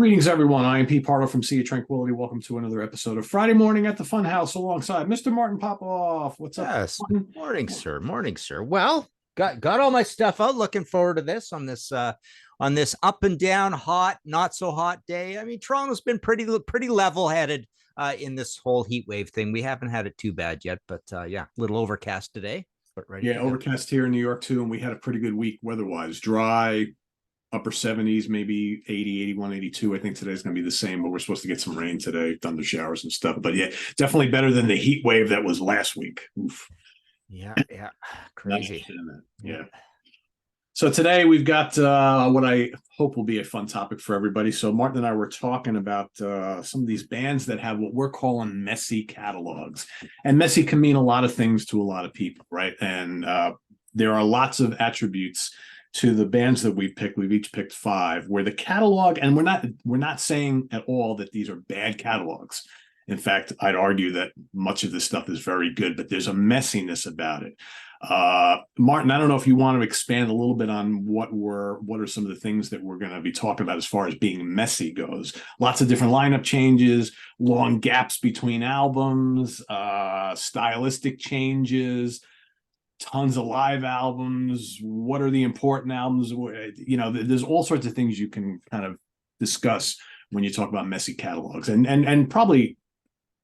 Greetings, everyone. I am Pete Pardo from Sea of Tranquility. Welcome to another episode of Friday Morning at the Funhouse alongside Mr. Martin Popoff. What's up, Yes. Martin? Morning, sir. Morning, sir. Well, got all my stuff out. Looking forward to this on this up and down, hot, not so hot day. I mean, Toronto's been pretty level headed in this whole heat wave thing. We haven't had it too bad yet, but yeah, a little overcast today, but ready Yeah, to go. overcast here in New York, too, and we had a pretty good week weather-wise. Dry, upper 70s, maybe 80, 81, 82. I think today's going to be the same, but we're supposed to get some rain today, thunder showers and stuff. But yeah, definitely better than the heat wave that was last week. Oof. Yeah, crazy. Yeah. So today we've got what I hope will be a fun topic for everybody. So Martin and I were talking about some of these bands that have what we're calling messy catalogs. And messy can mean a lot of things to a lot of people, right? And there are lots of attributes to the bands that we've picked. We've each picked 5, where the catalog, and we're not saying at all that these are bad catalogs. In fact, I'd argue that much of this stuff is very good, but there's a messiness about it. Martin, I don't know if you want to expand a little bit on what are some of the things that we're going to be talking about as far as being messy goes. Lots of different lineup changes, long gaps between albums, stylistic changes, tons of live albums. What are the important albums? You know, there's all sorts of things you can kind of discuss when you talk about messy catalogs, and probably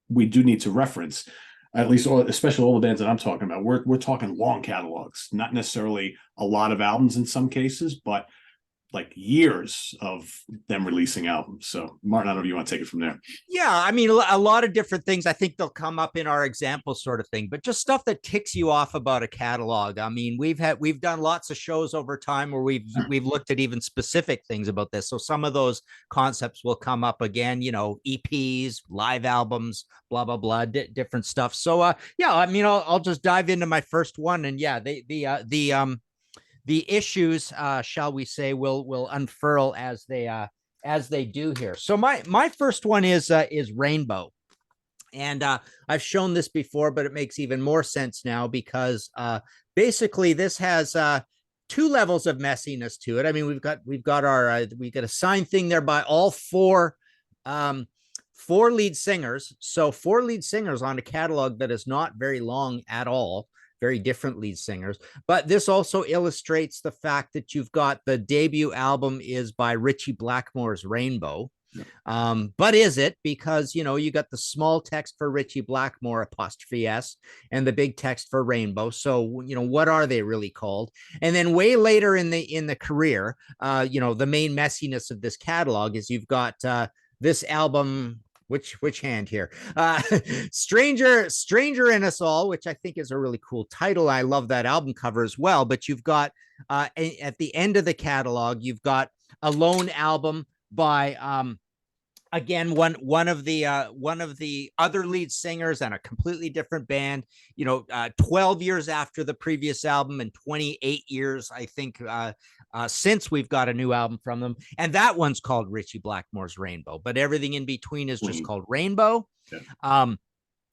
we do need to reference, at least, especially all the bands that I'm talking about. We're talking long catalogs, not necessarily a lot of albums in some cases, but like years of them releasing albums. So Martin, I don't know if you want to take it from there. Yeah, I mean, a lot of different things. I think they'll come up in our example sort of thing, but just stuff that ticks you off about a catalog. I mean, we've done lots of shows over time where we've looked at even specific things about this. So some of those concepts will come up again, you know, EPs, live albums, blah blah blah, different stuff. So yeah, I mean, I'll just dive into my first one, and yeah, the issues, shall we say, will unfurl as they do here. So my first one is Rainbow, and I've shown this before, but it makes even more sense now because basically this has 2 levels of messiness to it. I mean, we've got a signed thing there by all 4 lead singers. So 4 lead singers on a catalog that is not very long at all. Very different lead singers. But this also illustrates the fact that you've got the debut album is by Ritchie Blackmore's Rainbow. But is it? Because, you know, you got the small text for Ritchie Blackmore 'S and the big text for Rainbow. So, you know, what are they really called? And then way later in the career, you know, the main messiness of this catalog is you've got this album. Which hand here? Stranger in Us All, which I think is a really cool title. I love that album cover as well. But you've got at the end of the catalog, you've got a lone album by again one of the other lead singers and a completely different band. You know, 12 years after the previous album and 28 years, I think, since we've got a new album from them, and that one's called Ritchie Blackmore's Rainbow, but everything in between is just called Rainbow. Yeah.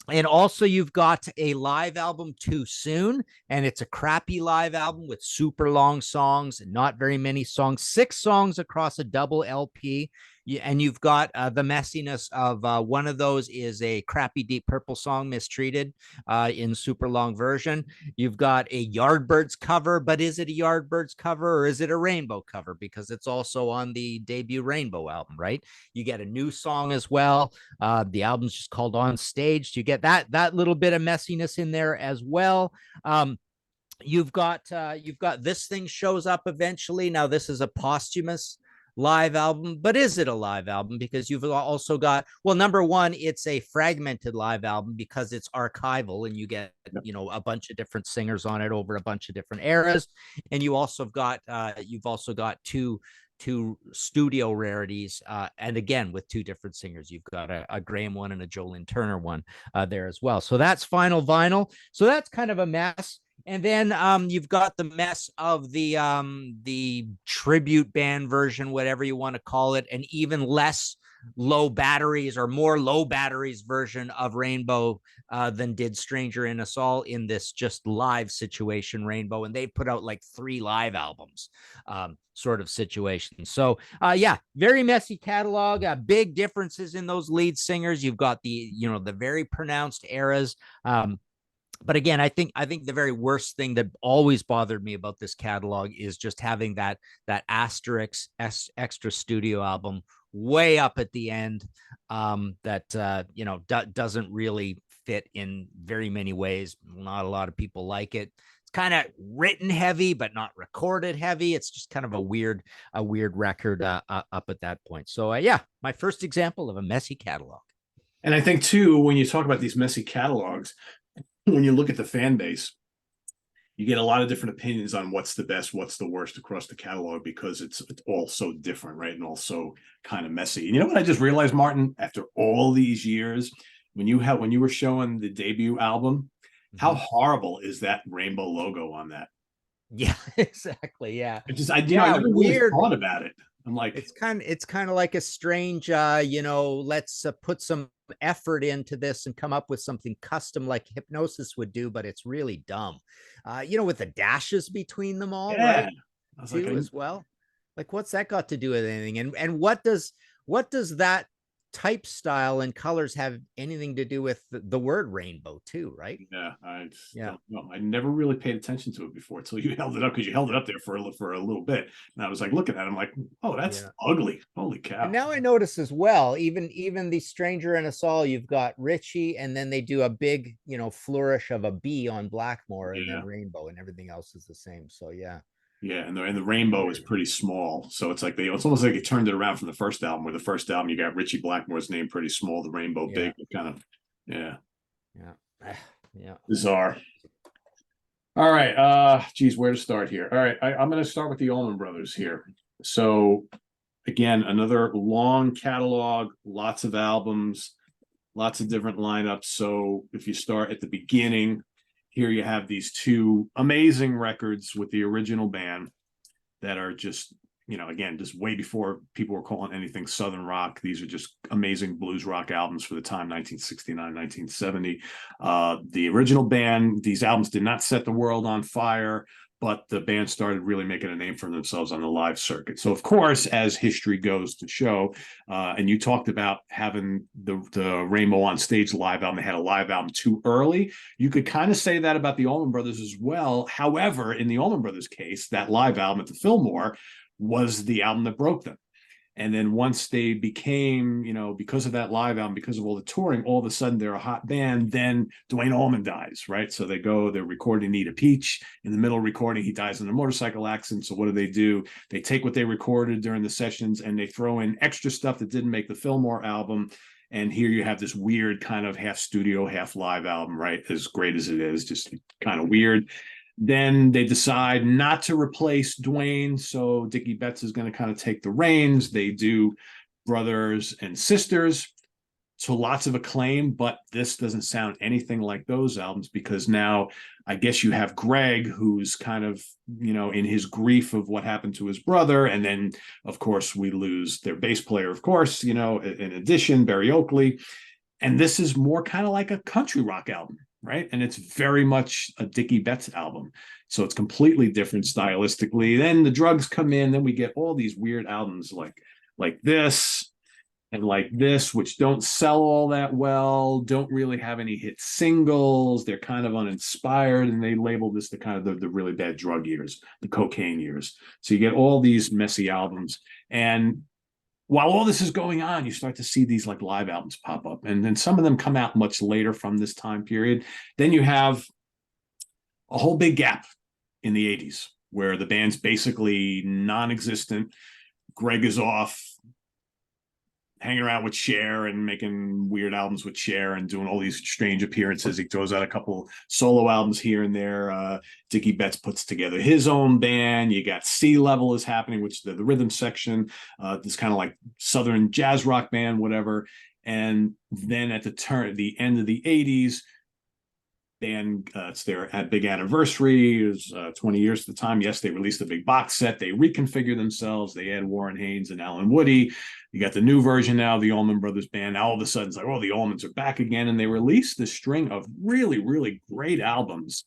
And also you've got a live album, Too Soon, and it's a crappy live album with super long songs and not very many songs, 6 songs across a double LP. And you've got the messiness of one of those is a crappy Deep Purple song, Mistreated, in super long version. You've got a Yardbirds cover, but is it a Yardbirds cover or is it a Rainbow cover? Because it's also on the debut Rainbow album, right? You get a new song as well. The album's just called On Stage. You get that little bit of messiness in there as well. You've got This Thing Shows Up Eventually. Now, this is a posthumous live album, but is it a live album? Because you've also got, well, number one, it's a fragmented live album because it's archival and you get, you know, a bunch of different singers on it over a bunch of different eras. And you've also got two studio rarities, and again with 2 different singers. You've got a Graham one and a Jolene Turner one there as well. So that's final vinyl. So that's kind of a mess. And then you've got the mess of the tribute band version, whatever you want to call it, and even less low batteries or more low batteries version of Rainbow than did Stranger in Us All in this just live situation, Rainbow. And they put out like 3 live albums sort of situation. So yeah, very messy catalog, big differences in those lead singers. You've got the, the very pronounced eras. But again, I think the very worst thing that always bothered me about this catalog is just having that asterisk extra studio album way up at the end, that doesn't really fit in very many ways. Not a lot of people like it. It's kind of written heavy, but not recorded heavy. It's just kind of a weird record up at that point. So yeah, my first example of a messy catalog. And I think too, when you talk about these messy catalogs, when you look at the fan base, you get a lot of different opinions on what's the best, what's the worst across the catalog, because it's all so different, right? And also kind of messy. And you know what I just realized, Martin, after all these years, when you were showing the debut album, how horrible is that rainbow logo on that? Yeah, exactly. Yeah. I never really thought about it. I'm like, it's kind of like a strange, let's put some effort into this and come up with something custom like Hypnosis would do, but it's really dumb. With the dashes between them all, yeah. right? I was Too, as well. Like, what's that got to do with anything? And what does that type, style, and colors have anything to do with the word rainbow too, right? Yeah, I never really paid attention to it before until you held it up, because you held it up there for a little bit, and I was like looking at it, I'm like, oh, that's ugly. Holy cow. And now I notice as well, even the Stranger in Us All, you've got Richie, and then they do a big, flourish of a B on Blackmore, and then Rainbow, and everything else is the same. So yeah. Yeah, and the rainbow is pretty small, so it's like it's almost like you turned it around from the first album, where the first album you got Richie Blackmore's name pretty small, the rainbow big, kind of, yeah, bizarre. All right, geez, where to start here? All right, I'm going to start with the Allman Brothers here. So again, another long catalog, lots of albums, lots of different lineups. So if you start at the beginning, here you have these 2 amazing records with the original band that are just, again, just way before people were calling anything Southern rock. These are just amazing blues rock albums for the time, 1969, 1970. The original band, these albums did not set the world on fire, but the band started really making a name for themselves on the live circuit. So, of course, as history goes to show, and you talked about having the Rainbow on Stage live album, they had a live album too early. You could kind of say that about the Allman Brothers as well. However, in the Allman Brothers case, that live album at the Fillmore was the album that broke them. And then once they became, because of that live album, because of all the touring, all of a sudden they're a hot band. Then Duane Allman dies, right? So they're recording Need a Peach. In the middle of recording, he dies in a motorcycle accident. So what do? They take what they recorded during the sessions and they throw in extra stuff that didn't make the Fillmore album. And here you have this weird kind of half studio, half live album, right? As great as it is, just kind of weird. Then they decide not to replace Duane, so Dickie Betts is going to kind of take the reins. They do Brothers and Sisters to lots of acclaim, but this doesn't sound anything like those albums, because now I guess you have Greg, who's kind of, in his grief of what happened to his brother. And then, of course, we lose their bass player, of course, in addition, Barry Oakley. And this is more kind of like a country rock album, right? And it's very much a Dickie Betts album. So it's completely different stylistically. Then the drugs come in, then we get all these weird albums like this and like this, which don't sell all that well, don't really have any hit singles. They're kind of uninspired, and they label this the kind of the really bad drug years, the cocaine years. So you get all these messy albums. And while all this is going on, you start to see these like live albums pop up, and then some of them come out much later from this time period. Then you have a whole big gap in the 80s where the band's basically non-existent. Greg is off hanging around with Cher and making weird albums with Cher and doing all these strange appearances. He throws out a couple solo albums here and there. Dickie Betts puts together his own band. You got Sea Level is happening, which is the rhythm section, this kind of like Southern jazz rock band, whatever. And then at the end of the 80s, band, it's their big anniversary. It was 20 years at the time. Yes, they released a big box set. They reconfigured themselves. They add Warren Haynes and Alan Woody. You got the new version now, the Allman Brothers Band. Now all of a sudden it's like, oh, the Allmans are back again. And they released this string of really, really great albums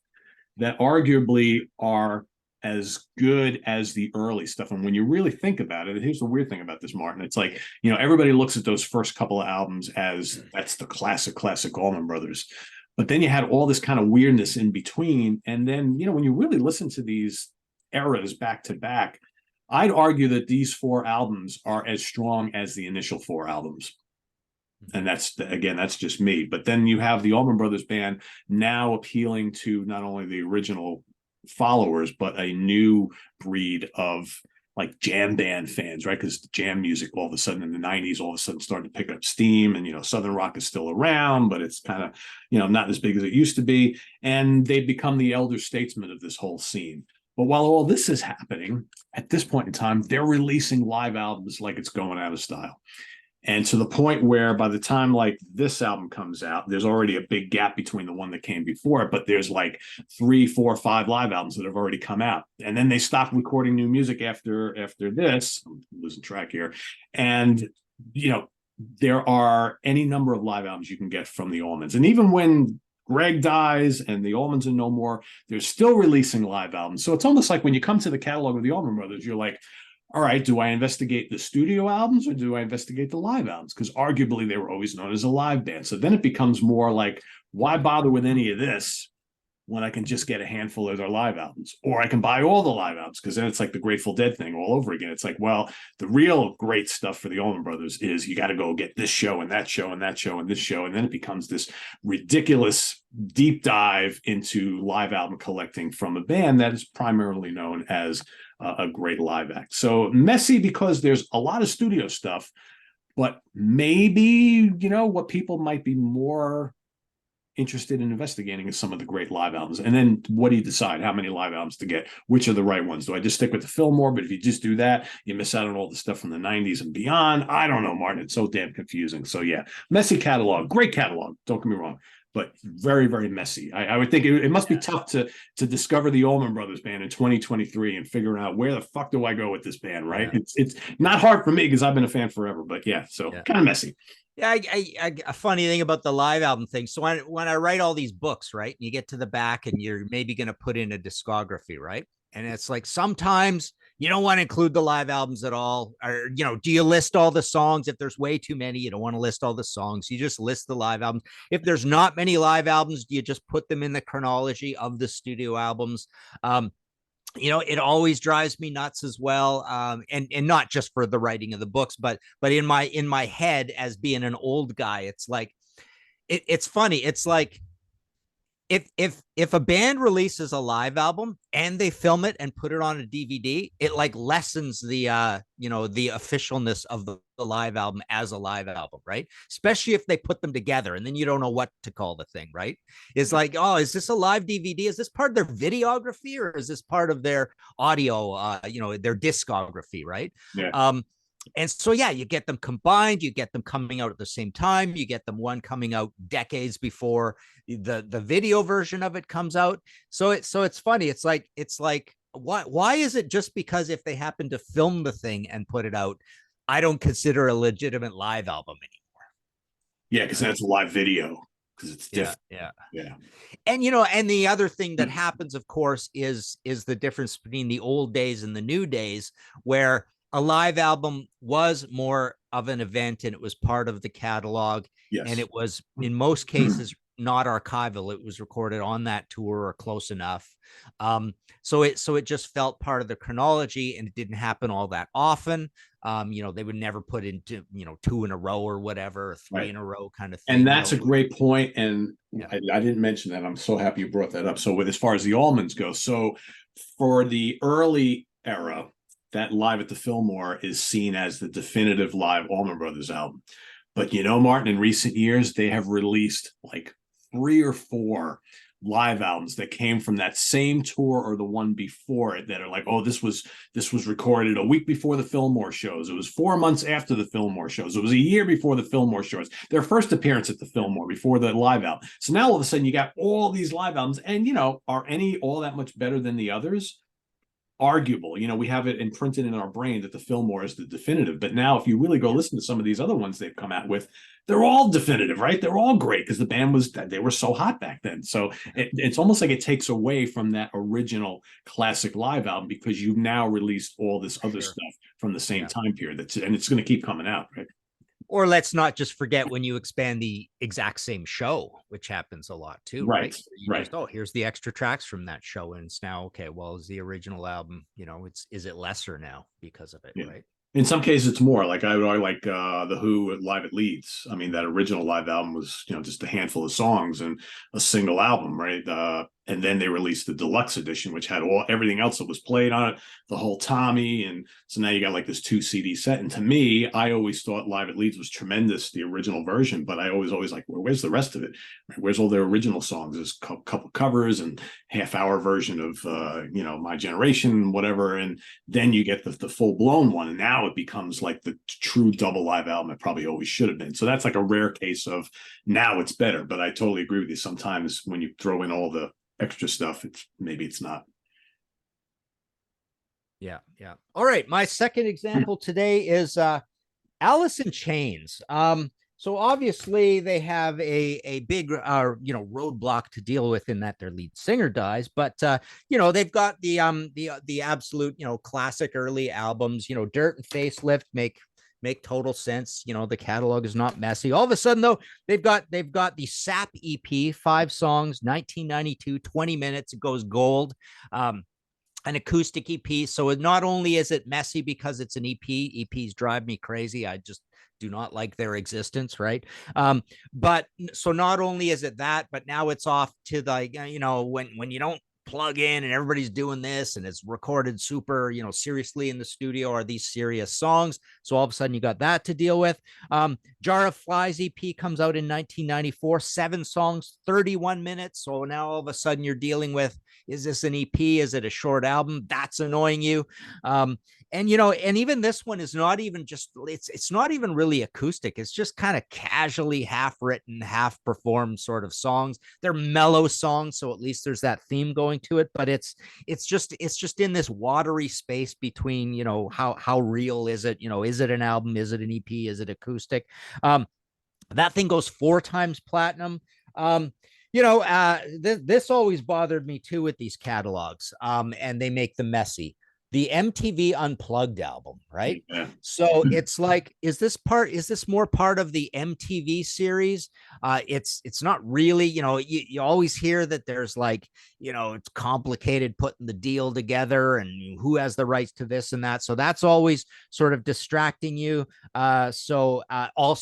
that arguably are as good as the early stuff. And when you really think about it, here's the weird thing about this, Martin. It's like, you know, everybody looks at those first couple of albums as that's the classic Allman Brothers. But then you had all this kind of weirdness in between. And then, you know, when you really listen to these eras back to back, I'd argue that these 4 albums are as strong as the initial 4 albums. And that's, again, that's just me. But then you have the Allman Brothers Band now appealing to not only the original followers, but a new breed of like jam band fans, right? Because jam music all of a sudden in the 90s, all of a sudden started to pick up steam. And, you know, Southern rock is still around, but it's kind of, you know, not as big as it used to be. And they've become the elder statesmen of this whole scene. But while all this is happening, at this point in time, they're releasing live albums like it's going out of style. And to the point where by the time like this album comes out, there's already a big gap between the one that came before it, but there's like 3, 4, 5 live albums that have already come out. And then they stopped recording new music after this. I'm losing track here. And, you know, there are any number of live albums you can get from the Allmans. And even when Greg dies and the Allmans are no more, they're still releasing live albums. So it's almost like when you come to the catalog of the Allman Brothers, you're like, all right, do I investigate the studio albums or do I investigate the live albums? Because arguably they were always known as a live band. So then it becomes more like, why bother with any of this when I can just get a handful of their live albums? Or I can buy all the live albums, because then it's like the Grateful Dead thing all over again. It's like, well, the real great stuff for the Allman Brothers is you got to go get this show and that show and that show and this show. And then it becomes this ridiculous deep dive into live album collecting from a band that is primarily known as a great live act. So messy because there's a lot of studio stuff, but maybe, you know, what people might be more interested in investigating is some of the great live albums. And then what do you decide? How many live albums to get? Which are the right ones? Do I just stick with the Fillmore? But if you just do that, you miss out on all the stuff from the 90s and beyond. I don't know, Martin. It's so damn confusing. So yeah, messy catalog, great catalog. Don't get me wrong, but very, very messy. I would think it must be tough to discover the Allman Brothers Band in 2023 and figure out where the fuck do I go with this band, right? Yeah. It's not hard for me because I've been a fan forever, but yeah, so kind of messy. Yeah, a funny thing about the live album thing. So when I write all these books, right, and you get to the back and you're maybe going to put in a discography, right? And it's like sometimes you don't want to include the live albums at all. Or, you know, do you list all the songs? If there's way too many, you don't want to list all the songs. You just list the live albums. If there's not many live albums, you just put them in the chronology of the studio albums. You know, it always drives me nuts as well. And not just for the writing of the books, but in my head as being an old guy, it's like, it's funny. It's like, if a band releases a live album and they film it and put it on a DVD, it like lessens the you know, the officialness of the live album as a live album, right? Especially if they put them together and then you don't know what to call the thing, right? It's like, oh, is this a live DVD? Is this part of their videography or is this part of their audio, you know, their discography, right? Yeah. And so, yeah, you get them combined, you get them coming out at the same time, you get them one coming out decades before the video version of it comes out. So it's funny. It's like, why is it just because if they happen to film the thing and put it out, I don't consider a legitimate live album anymore? Yeah, because that's a live video. Because it's different. Yeah. And, you know, and the other thing that happens, of course, is the difference between the old days and the new days, where a live album was more of an event and it was part of the catalog. Yes. And it was in most cases not archival. It was recorded on that tour or close enough. So it just felt part of the chronology and it didn't happen all that often. You know, they would never put into, you know, 2 in a row or whatever, or 3 in a row kind of thing. And that's a great point. And I didn't mention that. I'm so happy you brought that up. So with as far as the Allmans go, so for the early era, that Live at the Fillmore is seen as the definitive live Allman Brothers album. But, you know, Martin, in recent years, they have released like 3 or 4 live albums that came from that same tour or the one before it that are like, oh, this was recorded a week before the Fillmore shows. It was 4 months after the Fillmore shows. It was a year before the Fillmore shows. Their first appearance at the Fillmore before the live album. So now all of a sudden you got all these live albums, and are any all that much better than the others? Arguable. We have it imprinted in our brain that the Fillmore is the definitive. But now, if you really go listen to some of these other ones they've come out with, they're all definitive, right? They're all great because the band they were so hot back then. So it's almost like it takes away from that original classic live album because you've now released all this other stuff from the same time period. And it's going to keep coming out, right? Or let's not just forget when you expand the exact same show, which happens a lot too, right? Right. Just, oh, here's the extra tracks from that show, and it's now okay. Well, is the original album, is it lesser now because of it, right? In some cases, it's more like I like the Who live at Leeds. I mean, that original live album was just a handful of songs and a single album, right? And then they released the deluxe edition, which had everything else that was played on it, the whole Tommy, and so now you got like this 2 CD set. And to me, I always thought Live at Leeds was tremendous, the original version, but I always like, well, where's the rest of it? Where's all their original songs? There's a couple covers and half-hour version of My Generation, whatever, and then you get the full-blown one, and now it becomes like the true double live album it probably always should have been. So that's like a rare case of now it's better. But I totally agree with you. Sometimes when you throw in all the extra stuff, it's not. Yeah. All right, my second example today is Alice in Chains. So obviously they have a big roadblock to deal with in that their lead singer dies, but they've got the absolute classic early albums. Dirt and Facelift make total sense. The catalog is not messy. All of a sudden, though, they've got the Sap EP, 5 songs, 1992, 20 minutes. It goes gold. An acoustic EP. So not only is it messy because it's an EP, EPs drive me crazy. I just do not like their existence, right? But so not only is it that, but now it's off to when you don't plug in and everybody's doing this and it's recorded super seriously in the studio, are these serious songs? So all of a sudden you got that to deal with. Jar of Flies EP comes out in 1994, 7 songs, 31 minutes. So now all of a sudden you're dealing with, is this an EP? Is it a short album? That's annoying you. And even this one is not even just, it's not even really acoustic. It's just kind of casually half written, half performed sort of songs. They're mellow songs, so at least there's that theme going to it, but it's just in this watery space between, how real is it? Is it an album? Is it an EP? Is it acoustic? That thing goes 4 times platinum. This always bothered me too with these catalogs, and they make them messy. The MTV Unplugged album, right? Yeah. So it's like, is this more part of the MTV series? It's not really, you always hear that there's like, it's complicated putting the deal together and who has the rights to this and that. So that's always sort of distracting you. Also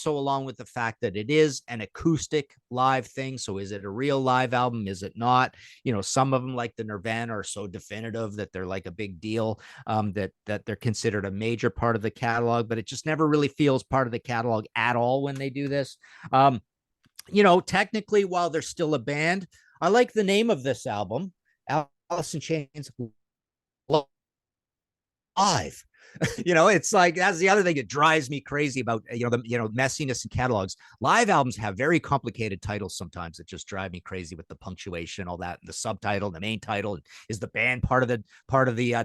along with the fact that it is an acoustic live thing. So is it a real live album? Is it not? Some of them like the Nirvana are so definitive that they're like a big deal. That they're considered a major part of the catalog, but it just never really feels part of the catalog at all when they do this. Technically, while they're still a band, I like the name of this album, Alice in Chains Live. It's like, that's the other thing that drives me crazy about the messiness in catalogs. Live albums have very complicated titles sometimes that just drive me crazy with the punctuation, all that, and the subtitle, the main title, is the band part of the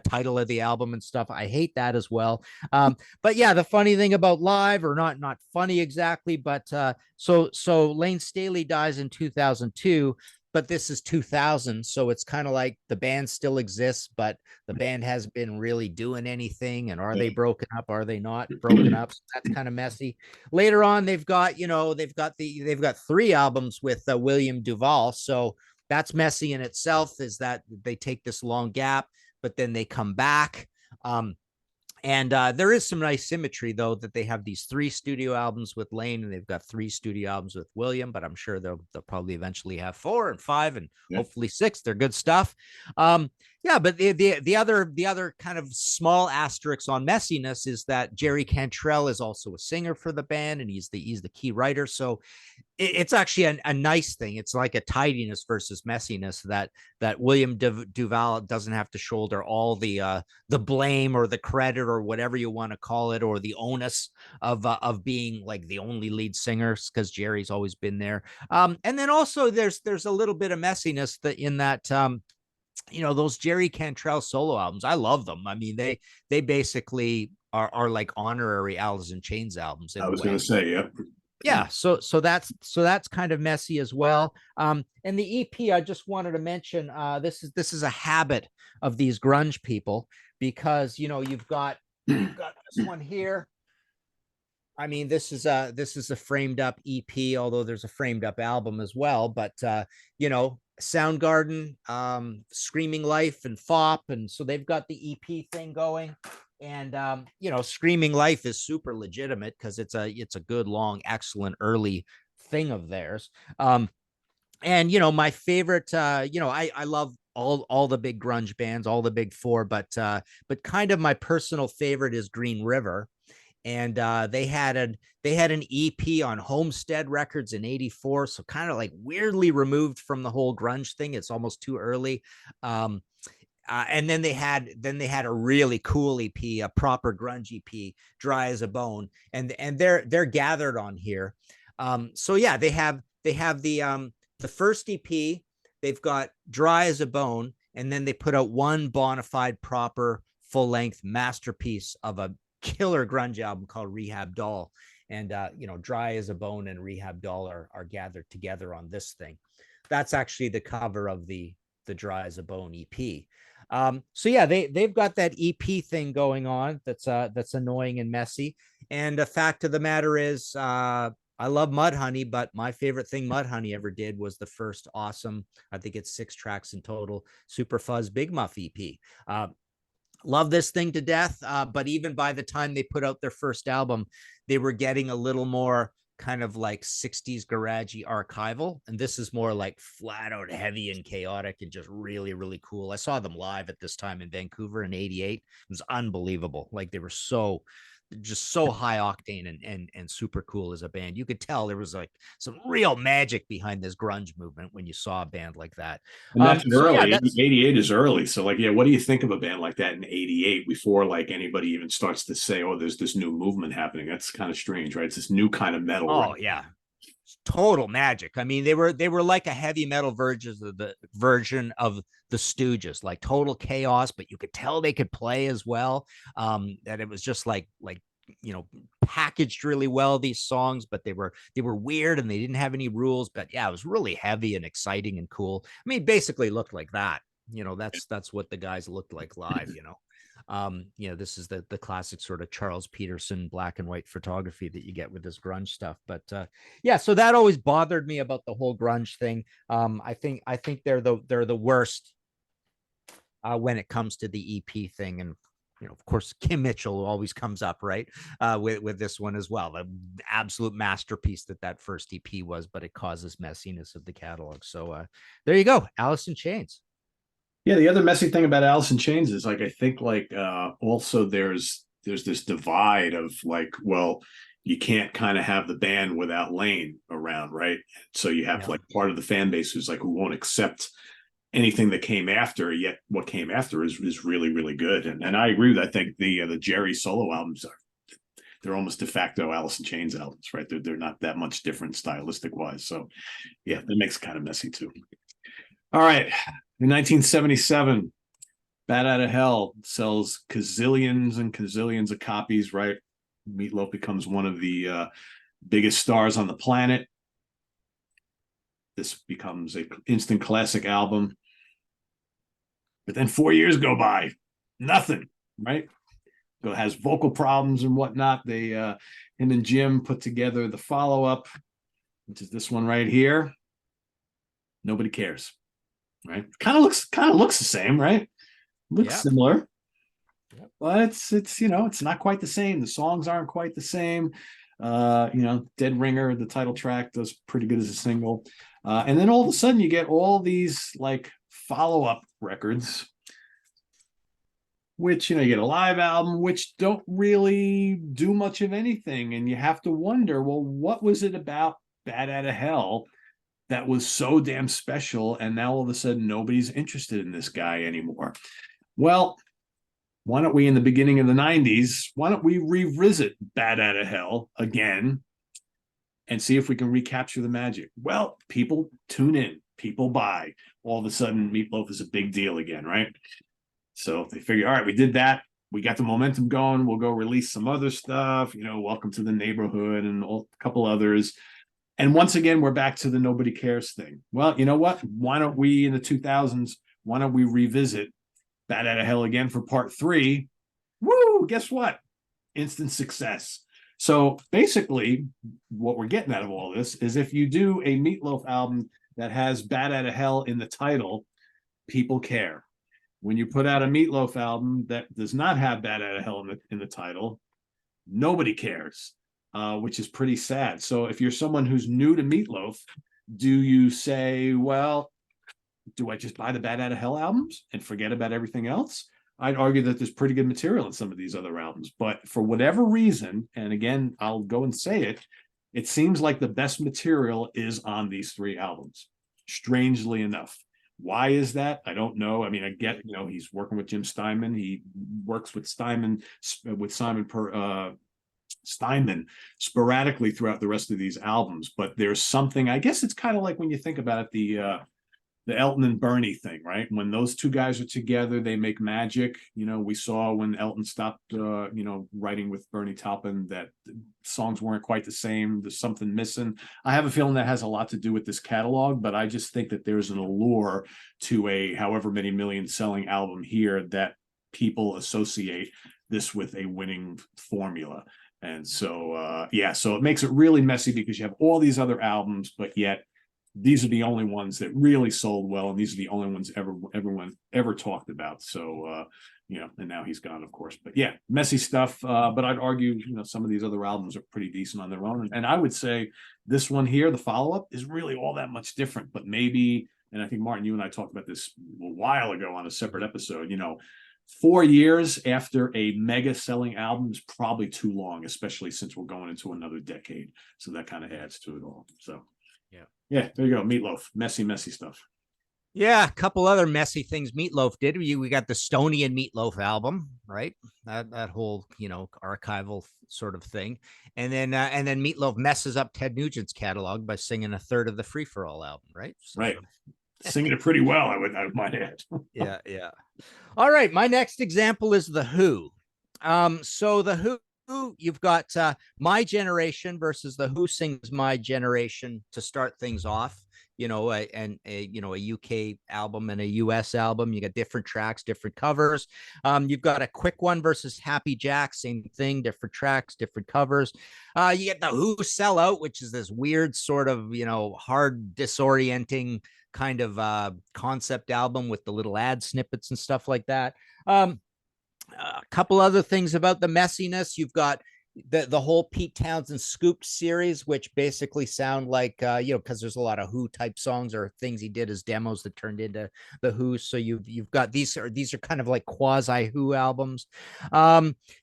title of the album and stuff. I hate that as well. But yeah, the funny thing about live, or not funny exactly, but so Lane Staley dies in 2002. But this is 2000, so it's kind of like the band still exists, but the band hasn't been really doing anything. And are they broken up? Are they not broken up? So that's kind of messy. Later on, they've got 3 albums with William Duvall, so that's messy in itself. Is that they take this long gap, but then they come back. And there is some nice symmetry, though, that they have these 3 studio albums with Lane, and they've got 3 studio albums with William, but I'm sure they'll probably eventually have 4 and 5 and hopefully 6. They're good stuff. Yeah, but the other kind of small asterisk on messiness is that Jerry Cantrell is also a singer for the band, and he's the key writer. So it's actually a nice thing. It's like a tidiness versus messiness that William Duval doesn't have to shoulder all the blame or the credit or whatever you want to call it, or the onus of being like the only lead singer, because Jerry's always been there. And then also there's a little bit of messiness that in that those Jerry Cantrell solo albums. I love them. I mean, they basically are like honorary Alice in Chains albums in I a was going way. to say, yep. Yeah, so that's kind of messy as well. And the EP, I just wanted to mention, this is a habit of these grunge people, because you've got this one here. I mean, this is a framed up EP, although there's a framed up album as well. But Soundgarden, Screaming Life, and Fop, and so they've got the EP thing going. And Screaming Life is super legitimate because it's a good, long, excellent early thing of theirs. And my favorite, I love all the big grunge bands, all the big four, but kind of my personal favorite is Green River. And they had an EP on Homestead Records in '84, so kind of like weirdly removed from the whole grunge thing. It's almost too early. And then they had a really cool EP, a proper grunge EP, Dry as a Bone, and they're gathered on here. So yeah, they have the first EP, they've got Dry as a Bone, and then they put out one bona fide proper full length masterpiece of a killer grunge album called Rehab Doll. And Dry as a Bone and Rehab Doll are gathered together on this thing. That's actually the cover of the Dry as a Bone EP. So yeah, they've got that EP thing going on that's annoying and messy. And the fact of the matter is, I love Mudhoney, but my favorite thing Mudhoney ever did was the first awesome, I think it's 6 tracks in total, Super Fuzz Big Muff EP. Love this thing to death, but even by the time they put out their first album, they were getting a little more kind of like 60s garagey archival, and this is more like flat out heavy and chaotic and just really, really cool. I saw them live at this time in Vancouver in '88. It was unbelievable. Like, they were just so high octane and super cool as a band. You could tell there was like some real magic behind this grunge movement when you saw a band like that. And that's So yeah, early. that's 88 is early. So, like, yeah, what do you think of a band like that in 88 before like anybody even starts to say, oh, there's this new movement happening? That's kind of strange, right? It's this new kind of metal, oh right? yeah, total magic. I mean, they were like a heavy metal version of the Stooges, like total chaos, but you could tell they could play as well. That it was just like packaged really well, these songs, but they were weird and they didn't have any rules. But yeah, it was really heavy and exciting and cool. I mean, basically looked like that. That's what the guys looked like live. This is the classic sort of Charles Peterson black and white photography that you get with this grunge stuff. But yeah, so that always bothered me about the whole grunge thing. I think they're the worst when it comes to the EP thing. And of course, Kim Mitchell always comes up, right, with this one as well. The absolute masterpiece that first EP was, but it causes messiness of the catalog. So there you go, Alice in Chains. Yeah, the other messy thing about Alice in Chains is like I think like also there's this divide of like, well, you can't kind of have the band without Lane around, right? So you have Yeah. like part of the fan base who's like who won't accept anything that came after, yet what came after is really, really good. And I agree with I think the Jerry solo albums they're almost de facto Alice in Chains albums, right? They're not that much different stylistic wise. So yeah, that makes it kind of messy too. All right. In 1977, Bat Out of Hell sells gazillions and gazillions of copies, right? Meatloaf becomes one of the biggest stars on the planet. This becomes an instant classic album. But then 4 years go by, nothing, right? It has vocal problems and whatnot. Him and Jim put together the follow-up, which is this one right here. Nobody cares, right? Kind of looks the same, right? Looks similar, but it's it's not quite the same. The songs aren't quite the same. Dead Ringer, the title track, does pretty good as a single, and then all of a sudden you get all these like follow-up records which, you get a live album, which don't really do much of anything. And you have to wonder, well, what was it about Bat Out of Hell that was so damn special? And now all of a sudden, nobody's interested in this guy anymore. Well, why don't we, in the beginning of the 90s, why don't we revisit Bat Out of Hell again and see if we can recapture the magic? Well, people tune in, people buy. All of a sudden, Meatloaf is a big deal again, right? So they figure, all right, we did that. We got the momentum going. We'll go release some other stuff, Welcome to the Neighborhood and a couple others. And once again, we're back to the nobody cares thing. Well, you know what? Why don't we, in the 2000s, why don't we revisit Bat Out of Hell again for part 3? Woo! Guess what? Instant success. So basically, what we're getting out of all this is if you do a Meatloaf album that has Bat Out of Hell in the title, people care. When you put out a Meatloaf album that does not have Bat Out of Hell in the title, nobody cares, which is pretty sad. So if you're someone who's new to Meatloaf, do you say, well, do I just buy the Bat Out of Hell albums and forget about everything else? I'd argue that there's pretty good material in some of these other albums. But for whatever reason, and again, I'll go and say it, it seems like the best material is on these 3 albums, strangely enough. Why is that? I don't know. I mean, I get, he's working with Jim Steinman. He works with Steinman sporadically throughout the rest of these albums. But there's something, I guess it's kind of like when you think about it, the Elton and Bernie thing, right? When those 2 guys are together, they make magic. We saw when Elton stopped, writing with Bernie Taupin, that songs weren't quite the same. There's something missing. I have a feeling that has a lot to do with this catalog, but I just think that there's an allure to a however many million selling album here that people associate this with a winning formula. And so, so it makes it really messy because you have all these other albums, but yet these are the only ones that really sold well, and these are the only ones everyone ever talked about. So, and now he's gone, of course. But yeah, messy stuff. But I'd argue, some of these other albums are pretty decent on their own. And I would say this one here, the follow-up, is really all that much different. But maybe, and I think, Martin, you and I talked about this a while ago on a separate episode, 4 years after a mega selling album is probably too long, especially since we're going into another decade. So that kind of adds to it all. So. Yeah, there you go. Meatloaf. Messy stuff. Yeah, a couple other messy things Meatloaf did. We got the Stony and Meatloaf album, right? That whole, archival sort of thing. And then Meatloaf messes up Ted Nugent's catalog by singing a third of the Free For All album, right? So, right. Singing it pretty well, I might add. Yeah. All right, my next example is The Who. So The Who, you've got My Generation versus The Who sings My Generation to start things off. A UK album and a US album. You got different tracks, different covers. You've got a Quick One versus Happy Jack, same thing, different tracks, different covers. You get The Who Sell Out, which is this weird sort of, hard, disorienting kind of concept album with the little ad snippets and stuff like that. A couple other things about the messiness. You've got the whole Pete Townsend Scoop series, which basically sound like because there's a lot of Who type songs or things he did as demos that turned into the Who. So you've got these are kind of like quasi Who albums.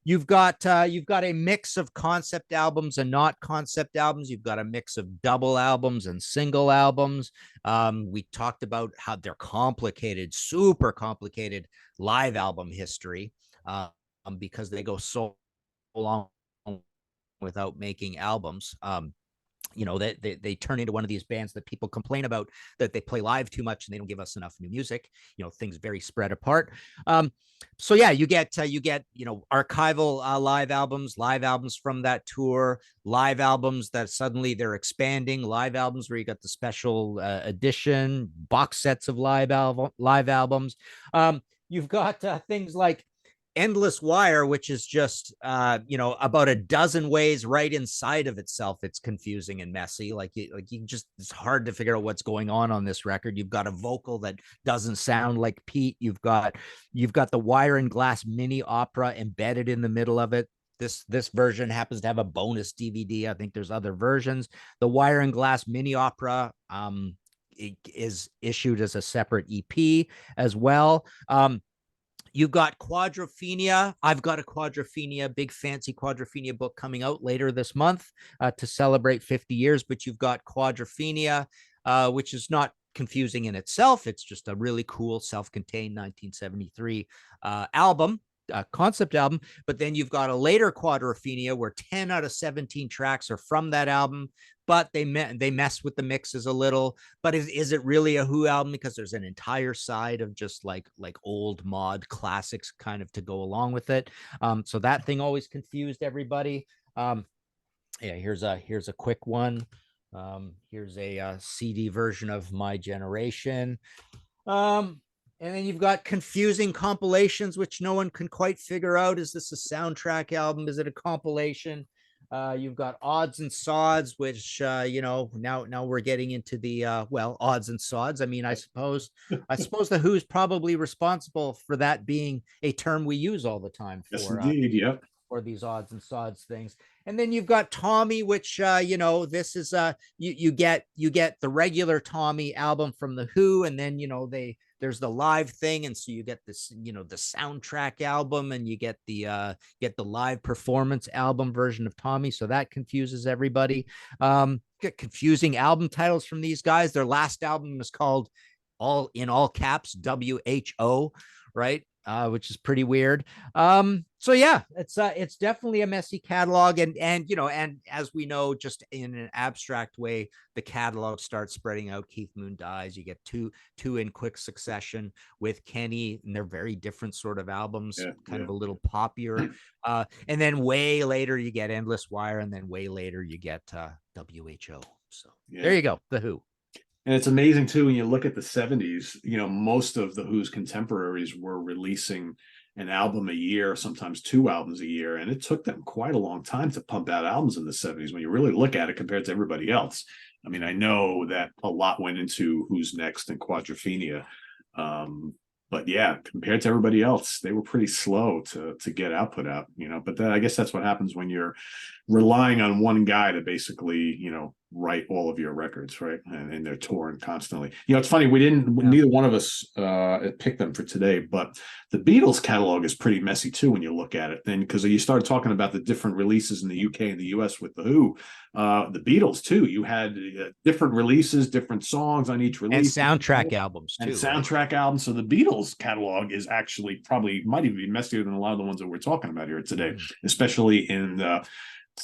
You've got a mix of concept albums and not concept albums. You've got a mix of double albums and single albums. We talked about how they're complicated, super complicated live album history. Because they go so long without making albums. They turn into one of these bands that people complain about, that they play live too much and they don't give us enough new music. Things very spread apart. So yeah, you get archival live albums from that tour, live albums that suddenly they're expanding, live albums where you got the special edition box sets of live albums. You've got things like Endless Wire, which is just about a dozen ways right inside of itself. It's confusing and messy. It's hard to figure out what's going on this record. You've got a vocal that doesn't sound like Pete. You've got the Wire and Glass mini opera embedded in the middle of it. This version happens to have a bonus DVD. I think there's other versions. The Wire and Glass mini opera is issued as a separate EP as well. You've got Quadrophenia. I've got a Quadrophenia, big fancy Quadrophenia book coming out later this month to celebrate 50 years. But you've got Quadrophenia, which is not confusing in itself. It's just a really cool self-contained 1973 album. Concept album, but then you've got a later Quadrophenia where 10 out of 17 tracks are from that album, but they mess with the mixes a little. But is it really a Who album? Because there's an entire side of just like old mod classics kind of to go along with it. So that thing always confused everybody. Yeah, here's a quick one. Here's a CD version of My Generation. And then you've got confusing compilations, which no one can quite figure out. Is this a soundtrack album? Is it a compilation? You've got Odds and Sods, which now we're getting into the odds and sods. I mean, I suppose the Who's probably responsible for that being a term we use all the time for. Yes, indeed. Yep. For these odds and sods things. And then you've got Tommy, which this is you get the regular Tommy album from the Who, and then there's the live thing, and so you get this the soundtrack album, and you get the live performance album version of Tommy. So that confuses everybody. Get confusing album titles from these guys. Their last album is called all caps WHO, right? Which is pretty weird. So yeah, it's definitely a messy catalog, and as we know, just in an abstract way, the catalog starts spreading out. Keith Moon dies. You get two in quick succession with Kenny, and they're very different sort of albums, kind of a little poppier. And then way later you get Endless Wire, and then way later you get WHO. So there you go, the Who. And it's amazing too when you look at the 70s, most of the Who's contemporaries were releasing an album a year, sometimes 2 albums a year, and it took them quite a long time to pump out albums in the 70s when you really look at it compared to everybody else. I mean, I know that a lot went into Who's Next and Quadrophenia, but yeah, compared to everybody else, they were pretty slow to get output out, but I guess that's what happens when you're relying on one guy to basically, write all of your records, right? And they're touring constantly. It's funny, neither one of us picked them for today, but the Beatles catalog is pretty messy too when you look at it. Then because you started talking about the different releases in the UK and the US with the Who, the Beatles too. You had different releases, different songs on each release, and soundtrack albums too. Albums. So the Beatles catalog is actually probably might even be messier than a lot of the ones that we're talking about here today, especially in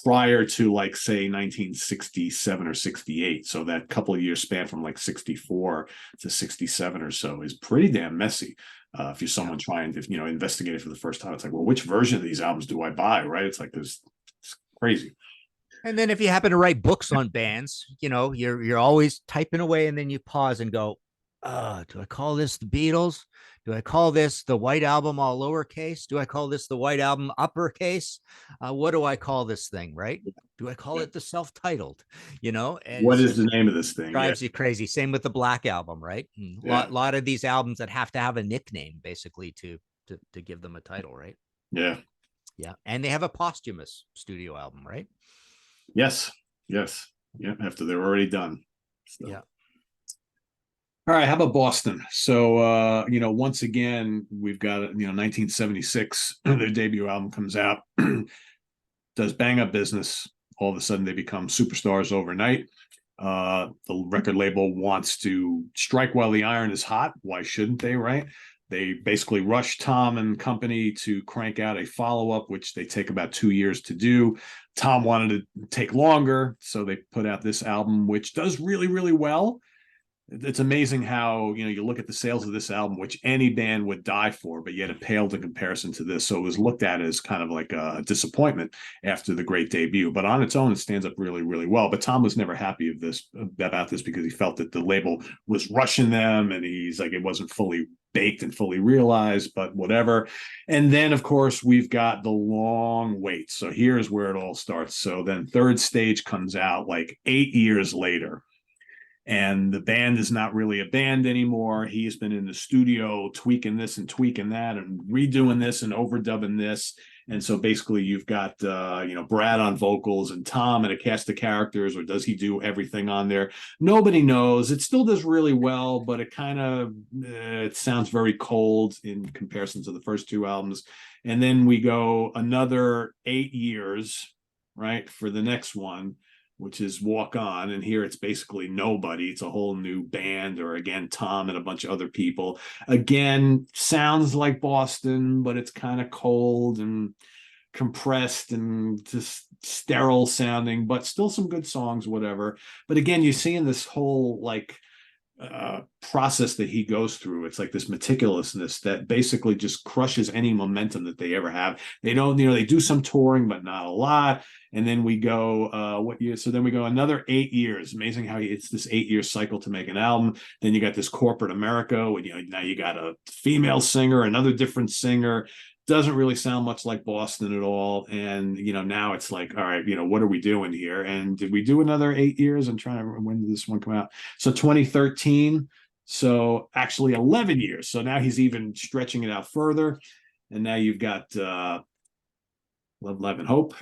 prior to like say 1967 or 68. So that couple of years span from like 64 to 67 or so is pretty damn messy. If you're someone trying to investigate it for the first time, it's like, well, which version of these albums do I buy? Right? It's like it's crazy. And then if you happen to write books on bands, you're always typing away, and then you pause and go, do I call this the Beatles? Do I call this the White Album all lowercase? Do I call this the White Album uppercase? What do I call this thing, right? Do I call it the self-titled? And what is the name of this thing? Drives you crazy. Same with the Black Album, right? A lot of these albums that have to have a nickname basically to give them a title, right? Yeah. And they have a posthumous studio album, right? Yes. Yeah, after they're already done. So. Yeah. All right, how about Boston? So, once again, we've got, 1976, their debut album comes out, does bang up business. All of a sudden, they become superstars overnight. The record label wants to strike while the iron is hot. Why shouldn't they, right? They basically rush Tom and company to crank out a follow-up, which they take about 2 years to do. Tom wanted to take longer, so they put out this album, which does really, really well. It's amazing how, you look at the sales of this album, which any band would die for, but yet it paled in comparison to this. So it was looked at as kind of like a disappointment after the great debut. But on its own, it stands up really, really well. But Tom was never happy about this because he felt that the label was rushing them, and he's like, it wasn't fully baked and fully realized, but whatever. And then, of course, we've got the long wait. So here's where it all starts. So then Third Stage comes out like 8 years later. And the band is not really a band anymore. He's been in the studio tweaking this and tweaking that and redoing this and overdubbing this. And so basically you've got Brad on vocals and Tom and a cast of characters, or does he do everything on there? Nobody knows. It still does really well, but it kind of it sounds very cold in comparison to the first two albums. And then we go another 8 years, right, for the next one, which is Walk On. And here it's basically nobody. It's a whole new band, or again, Tom and a bunch of other people. Again, sounds like Boston, but it's kind of cold and compressed and just sterile sounding, but still some good songs, whatever. But again, you're seeing this whole like process that he goes through. It's like this meticulousness that basically just crushes any momentum that they ever have. They don't, they do some touring, but not a lot. And then we go, what year? So then we go another 8 years. Amazing how it's this 8 year cycle to make an album. Then you got this corporate America, when now you got a female singer, another different singer. Doesn't really sound much like Boston at all. And, now it's like, all right, what are we doing here? And did we do another 8 years? I'm trying to remember, when did this one come out? So 2013. So actually 11 years. So now he's even stretching it out further. And now you've got Love, Live, and Hope,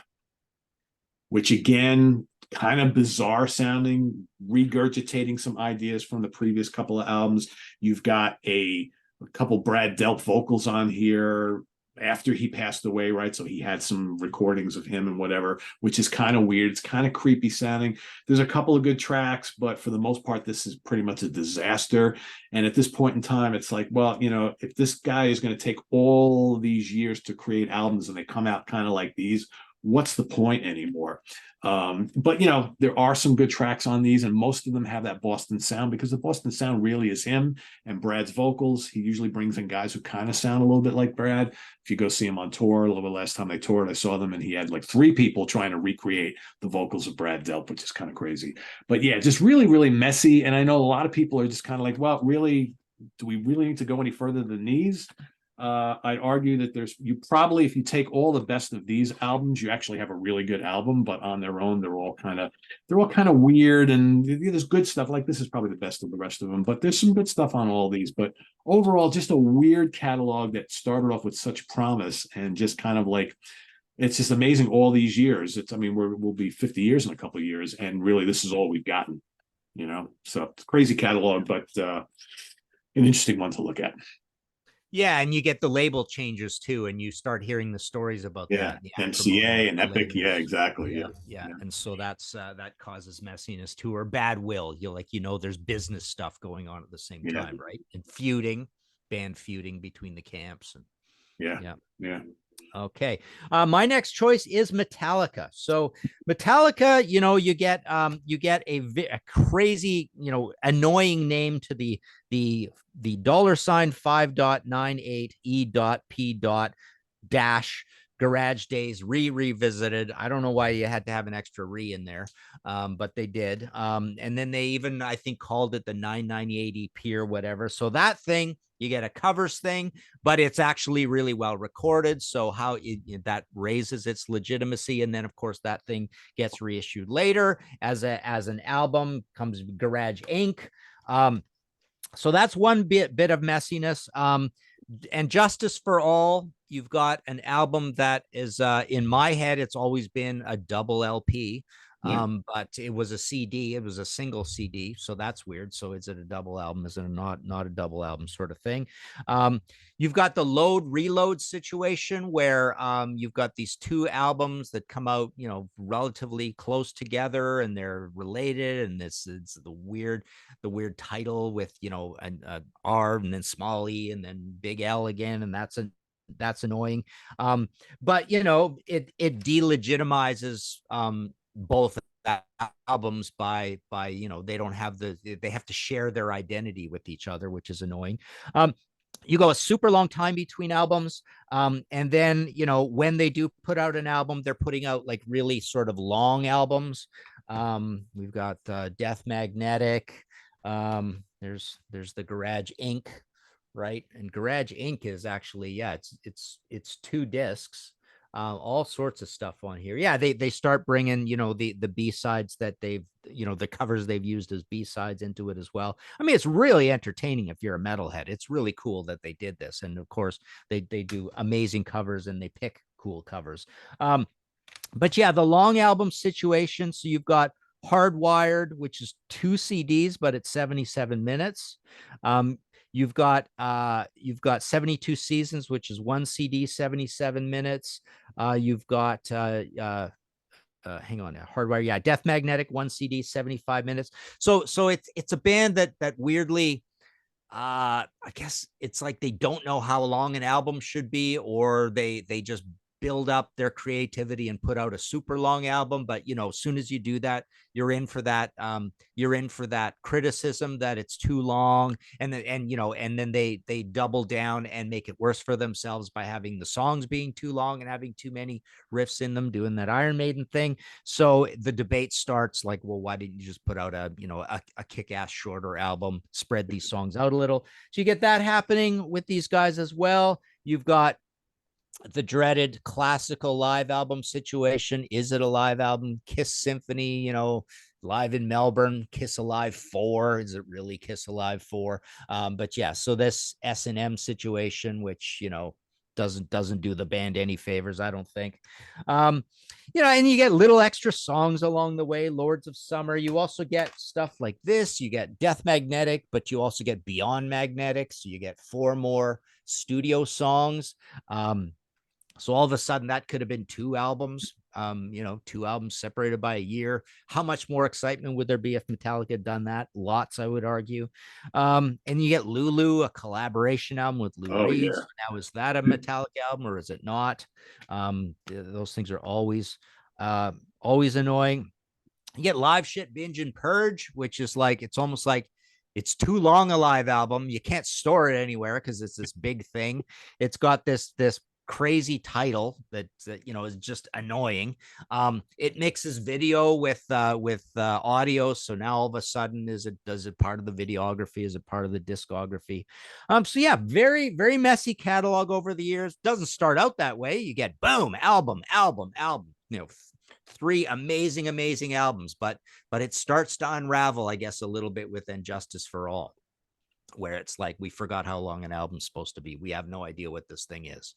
which again, kind of bizarre sounding, regurgitating some ideas from the previous couple of albums. You've got a couple Brad Delp vocals on here after he passed away, right? So he had some recordings of him and whatever, which is kind of weird. It's kind of creepy sounding. There's a couple of good tracks, but for the most part, this is pretty much a disaster. And at this point in time, it's like, well, if this guy is going to take all these years to create albums and they come out kind of like these, what's the point anymore? But there are some good tracks on these, and most of them have that Boston sound, because the Boston sound really is him and Brad's vocals. He usually brings in guys who kind of sound a little bit like Brad. If you go see him on tour, a little bit last time they toured, I saw them and he had like 3 people trying to recreate the vocals of Brad Delp, which is kind of crazy. But yeah, just really, really messy. And I know a lot of people are just kind of like, well, really, do we really need to go any further than these? I'd argue that you probably, if you take all the best of these albums, you actually have a really good album, but on their own, they're all kind of weird. And there's good stuff. Like this is probably the best of the rest of them, but there's some good stuff on all these. But overall, just a weird catalog that started off with such promise, and just kind of like, it's just amazing all these years. We'll be 50 years in a couple of years, and really this is all we've gotten, so it's a crazy catalog, but an interesting one to look at. Yeah, and you get the label changes too, and you start hearing the stories about that. MCA and Epic. Yeah, exactly. Yeah. And so that's that causes messiness too, or bad will. There's business stuff going on at the same time, right? And band feuding between the camps. And yeah. Okay. My next choice is Metallica. So Metallica, you get a crazy, annoying name to the $5.98 E.P. dash Garage Days revisited. I don't know why you had to have an extra re in there, but they did. And then they even, I think, called it the 998 EP or whatever. So that thing, you get a covers thing, but it's actually really well recorded. So that raises its legitimacy. And then, of course, that thing gets reissued later as an album, comes Garage Inc. So that's one bit of messiness. And Justice for All, you've got an album that is, in my head, it's always been a double LP. But it was a CD. It was a single CD. So that's weird. So is it a double album? Is it not a double album sort of thing? You've got the load reload situation where you've got these 2 albums that come out, relatively close together, and they're related. And it's the weird title with, an R and then small e and then big L again. And that's annoying. But it delegitimizes both albums by they don't have they have to share their identity with each other, which is annoying. You go a super long time between albums, and then when they do put out an album, they're putting out like really sort of long albums. We've got Death Magnetic, there's the Garage Inc., right? And Garage Inc. is actually it's 2 discs. All sorts of stuff on here. Yeah, they start bringing, the B-sides that they've, the covers they've used as B-sides into it as well. I mean, it's really entertaining if you're a metalhead. It's really cool that they did this. And of course, they do amazing covers, and they pick cool covers. But yeah, the long album situation. So you've got Hardwired, which is 2 CDs, but it's 77 minutes. You've got 72 Seasons, which is 1 CD, 77 minutes. You've got hang on, Hardwire, yeah, Death Magnetic, 1 CD, 75 minutes. So it's a band that weirdly, I guess it's like they don't know how long an album should be, or they just build up their creativity and put out a super long album. But as soon as you do that, you're in for that criticism that it's too long, and then they double down and make it worse for themselves by having the songs being too long and having too many riffs in them, doing that Iron Maiden thing. So the debate starts like, well, why didn't you just put out a kick-ass shorter album, spread these songs out a little? So you get that happening with these guys as well. You've got the dreaded classical live album situation. Is it a live album? Kiss Symphony, live in Melbourne. Kiss Alive 4. Is it really Kiss Alive 4? But yeah, so this S&M situation, which, doesn't do the band any favors, I don't think. And you get little extra songs along the way. Lords of Summer. You also get stuff like this. You get Death Magnetic, but you also get Beyond Magnetic. So you get 4 more studio songs. So all of a sudden that could have been 2 albums, 2 albums separated by a year. How much more excitement would there be if Metallica had done that? Lots, I would argue. And you get Lulu, a collaboration album with Lou Reed. Yeah. So now, is that a Metallica album or is it not? Those things are always annoying. You get Live Shit, Binge, and Purge, which is like, it's almost like it's too long a live album. You can't store it anywhere because it's this big thing. It's got this crazy title that is just annoying. It mixes video with audio, so now all of a sudden does it part of the videography? Is it part of the discography? So yeah, very, very messy catalog over the years. Doesn't start out that way. You get boom, album, 3 amazing albums, but it starts to unravel, I guess, a little bit with Injustice for All, where it's like, we forgot how long an album's supposed to be. We have no idea what this thing is,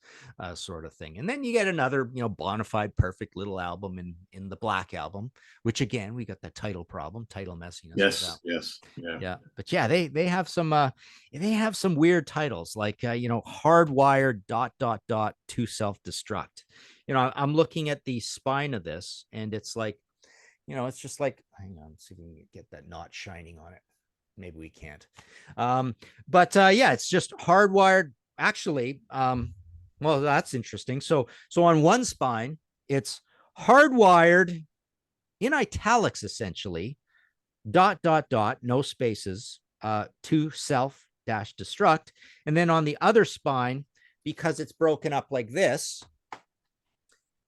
sort of thing. And then you get another, bona fide perfect little album in the Black Album, which again, we got that title problem, title messiness. Yes. Yeah. But yeah, they have some weird titles, like, Hardwired ... to Self-Destruct. I'm looking at the spine of this, and it's like, it's just like, hang on, let's see if we can get that knot shining on it. Maybe we can't. But yeah, it's just Hardwired. Actually, well, that's interesting. So on one spine, it's Hardwired in italics, essentially, ... no spaces, to self-destruct. And then on the other spine, because it's broken up like this,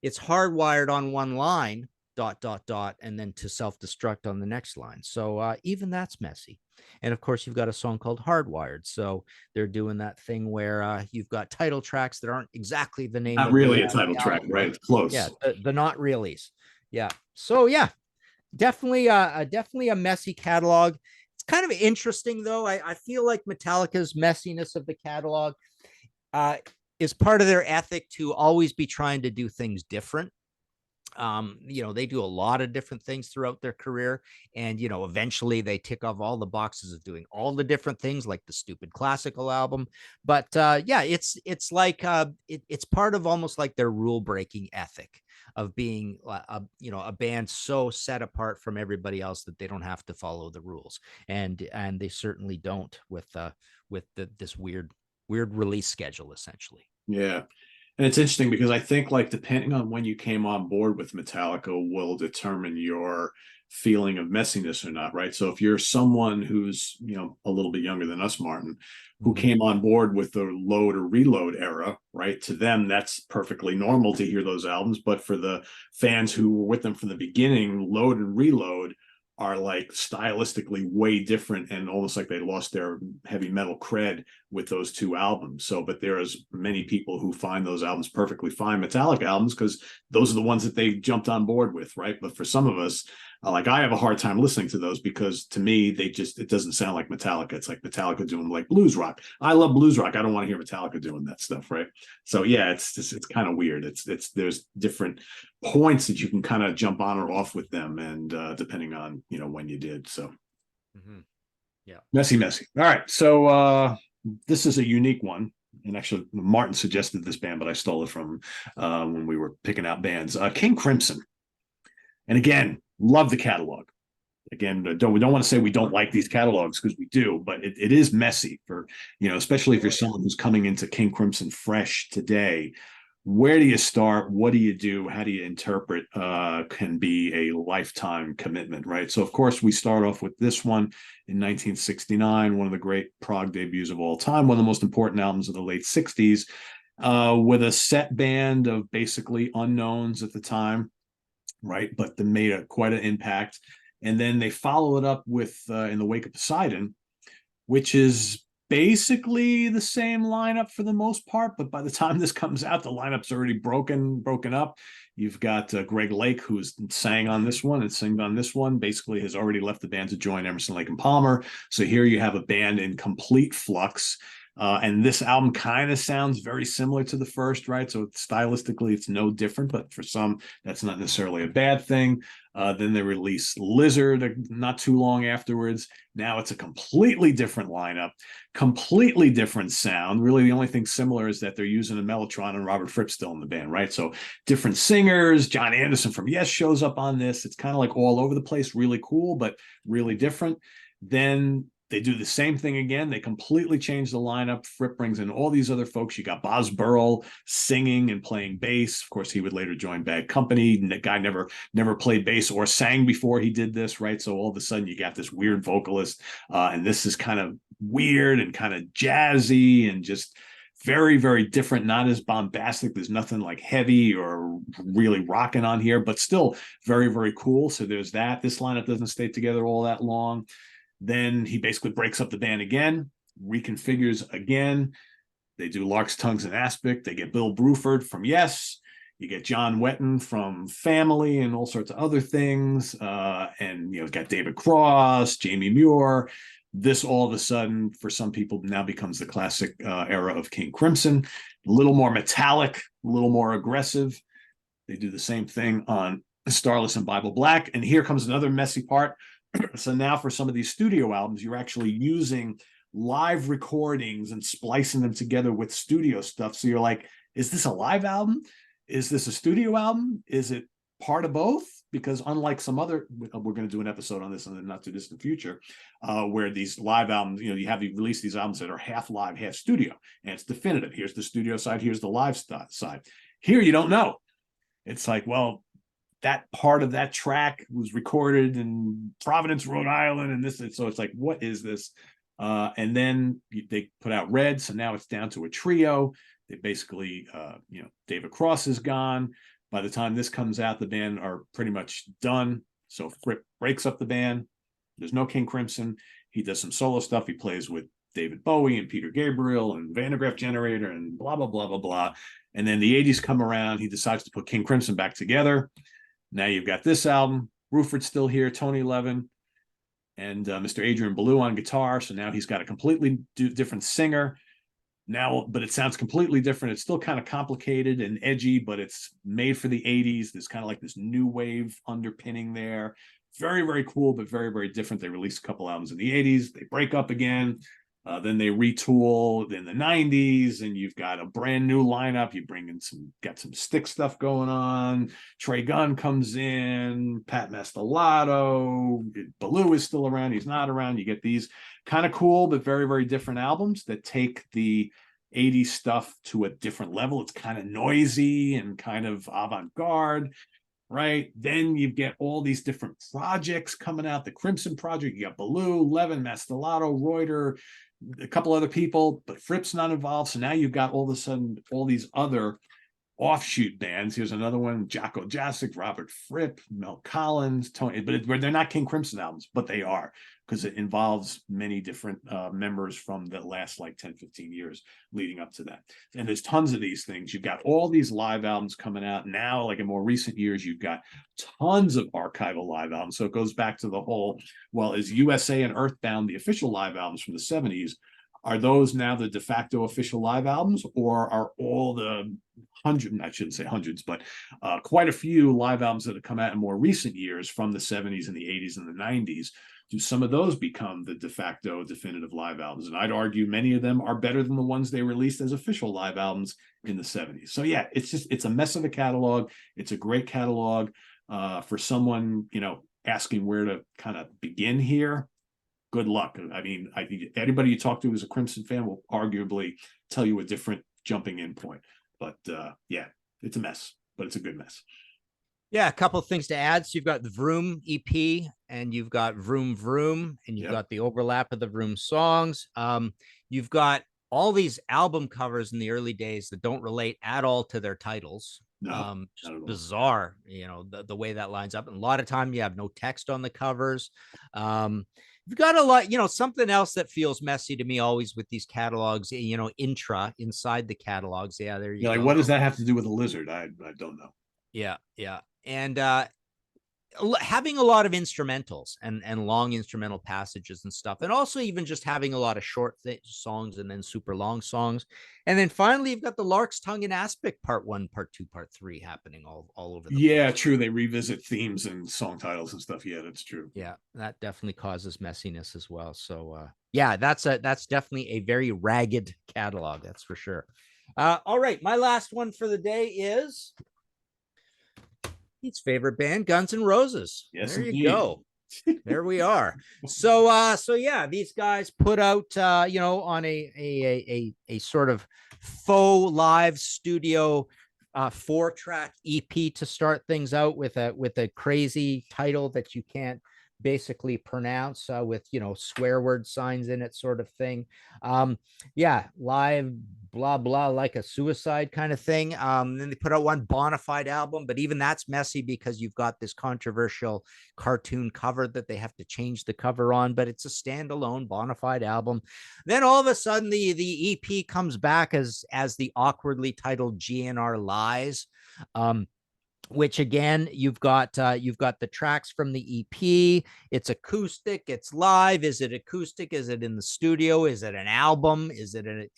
it's Hardwired on one line, ... and then to self-destruct on the next line. So even that's messy. And of course, you've got a song called Hardwired. So they're doing that thing where you've got title tracks that aren't exactly the name. Not of really the, a title track, right? It's close. Yeah, the not reallys. Yeah. So yeah, definitely a messy catalog. It's kind of interesting, though. I feel like Metallica's messiness of the catalog is part of their ethic to always be trying to do things different. They do a lot of different things throughout their career, and eventually they tick off all the boxes of doing all the different things, like the stupid classical album. But yeah, it's like it's part of almost like their rule breaking ethic of being a band so set apart from everybody else that they don't have to follow the rules, and they certainly don't with this weird release schedule, essentially. Yeah. And it's interesting because I think, like, depending on when you came on board with Metallica will determine your feeling of messiness or not, right? So if you're someone who's, a little bit younger than us, Martin, who came on board with the Load or Reload era, right? To them, that's perfectly normal to hear those albums. But for the fans who were with them from the beginning, Load and Reload are like stylistically way different, and almost like they lost their heavy metal cred with those 2 albums. So, but there's many people who find those albums perfectly fine Metallica albums because those are the ones that they jumped on board with, right? But for some of us, Like I have a hard time listening to those because to me it doesn't sound like Metallica. It's like Metallica doing like blues rock. I love blues rock. I don't want to hear Metallica doing that stuff, right? So yeah, it's kind of weird. It's there's different points that you can kind of jump on or off with them, and depending on when you did. So Yeah. messy. All right, so this is a unique one. And actually, Martin suggested this band, but I stole it from when we were picking out bands. King Crimson. And again, love the catalog. Again, we don't want to say we don't like these catalogs because we do, but it is messy for, especially if you're someone who's coming into King Crimson fresh today. Where do you start? What do you do? How do you interpret? Can be a lifetime commitment, right? So, of course, we start off with this one in 1969, one of the great prog debuts of all time, one of the most important albums of the late 60s, with a set band of basically unknowns at the time, right? But they made quite an impact. And then they follow it up with In the Wake of Poseidon, which is basically the same lineup for the most part, but by the time this comes out, the lineup's already broken up. You've got Greg Lake, who's sang on this one and sings on this one, basically has already left the band to join Emerson, Lake and Palmer. So here you have a band in complete flux. And this album kind of sounds very similar to the first, right? So stylistically, it's no different, but for some, that's not necessarily a bad thing. Then they released Lizard not too long afterwards. Now it's a completely different lineup, completely different sound. Really, the only thing similar is that they're using a Mellotron and Robert Fripp still in the band, right? So different singers. John Anderson from Yes shows up on this. It's kind of like all over the place, really cool, but really different. Then they do the same thing again. They completely change the lineup. Fripp brings in all these other folks. You got Boz Burrell singing and playing bass. Of course, he would later join Bad Company. The guy never played bass or sang before he did this, right? So all of a sudden you got this weird vocalist. And this is kind of weird and kind of jazzy and just very, very different, not as bombastic. There's nothing like heavy or really rocking on here, but still very, very cool. So there's that. This lineup doesn't stay together all that long. Then he basically breaks up the band again, reconfigures again. They do Lark's Tongues and Aspic. They get Bill Bruford from Yes. You get John Wetton from Family and all sorts of other things. And, got David Cross, Jamie Muir. This all of a sudden, for some people, now becomes the classic era of King Crimson. A little more metallic, a little more aggressive. They do the same thing on Starless and Bible Black. And here comes another messy part. So now for some of these studio albums, you're actually using live recordings and splicing them together with studio stuff. So you're like, is this a live album? Is this a studio album? Is it part of both? Because unlike some other, we're going to do an episode on this in the not too distant future, where these live albums, you release these albums that are half live, half studio, and it's definitive. Here's the studio side, here's the live side. Here you don't know. It's like, well, that part of that track was recorded in Providence, Rhode Island, and this. So it's like, what is this? And then they put out Red, so now it's down to a trio. They basically, David Cross is gone. By the time this comes out, the band are pretty much done. So Fripp breaks up the band. There's no King Crimson. He does some solo stuff. He plays with David Bowie and Peter Gabriel and Van de Graaff Generator and blah, blah, blah, blah, blah. And then the 80s come around. He decides to put King Crimson back together. Now you've got this album. Bruford's still here, Tony Levin, and Mr. Adrian Belew on guitar. So now he's got a completely different singer. Now, but it sounds completely different. It's still kind of complicated and edgy, but it's made for the 80s. There's kind of like this new wave underpinning there. Very, very cool, but very, very different. They released a couple albums in the 80s. They break up again. Then they retool in the 90s, and you've got a brand new lineup. You bring in got some stick stuff going on. Trey Gunn comes in, Pat Mastelotto, Belew is still around. He's not around. You get these kind of cool, but very, very different albums that take the 80s stuff to a different level. It's kind of noisy and kind of avant-garde. Right. Then you get all these different projects coming out. The Crimson Project, you got Belew, Levin, Mastelotto, Reuter, a couple other people, but Fripp's not involved. So now you've got all of a sudden all these other offshoot bands. Here's another one: Jocko Jacek, Robert Fripp, Mel Collins, Tony. But they're not King Crimson albums, but they are, because it involves many different members from the last like 10, 15 years leading up to that. And there's tons of these things. You've got all these live albums coming out now. Like in more recent years, you've got tons of archival live albums. So it goes back to the whole, well, is USA and Earthbound the official live albums from the 70s? Are those now the de facto official live albums, or are all the I shouldn't say hundreds, but quite a few live albums that have come out in more recent years from the 70s and the 80s and the 90s, do some of those become the de facto definitive live albums? And I'd argue many of them are better than the ones they released as official live albums in the 70s. So yeah, it's a mess of a catalog. It's a great catalog for someone, asking where to kind of begin here. Good luck. I mean, I think anybody you talk to who's a Crimson fan will arguably tell you a different jumping in point. But yeah, it's a mess, but it's a good mess. Yeah, a couple of things to add. So you've got the Vroom EP, and you've got Vroom Vroom, and you've got the overlap of the Vroom songs. You've got all these album covers in the early days that don't relate at all to their titles. No, Just bizarre, the way that lines up. And a lot of time you have no text on the covers. You've got a lot, something else that feels messy to me always with these catalogs, inside the catalogs. Yeah, there you go. Like, what does that have to do with a lizard? I don't know. Yeah. And having a lot of instrumentals and long instrumental passages and stuff, and also even just having a lot of short songs and then super long songs. And then finally you've got the Lark's Tongue and Aspic Part 1, Part 2, Part 3 happening all over the place. True, they revisit themes and song titles and stuff. Yeah, that's true. Yeah, that definitely causes messiness as well. So yeah, that's definitely a very ragged catalog, that's for sure. All right, my last one for the day is Pete's favorite band, Guns N' Roses. Yes, there indeed. You go. There we are. So yeah, these guys put out on a sort of faux live studio 4-track EP to start things out with a crazy title that you can't basically pronounce with swear word signs in it, sort of thing. Live blah blah, like a suicide kind of thing. Then they put out one Bonafide album, but even that's messy because you've got this controversial cartoon cover that they have to change the cover on, but it's a standalone Bonafide album. Then all of a sudden the EP comes back as the awkwardly titled GNR Lies, which again, you've got the tracks from the EP. It's acoustic, it's live. Is it acoustic? Is it in the studio? Is it an album? Is it an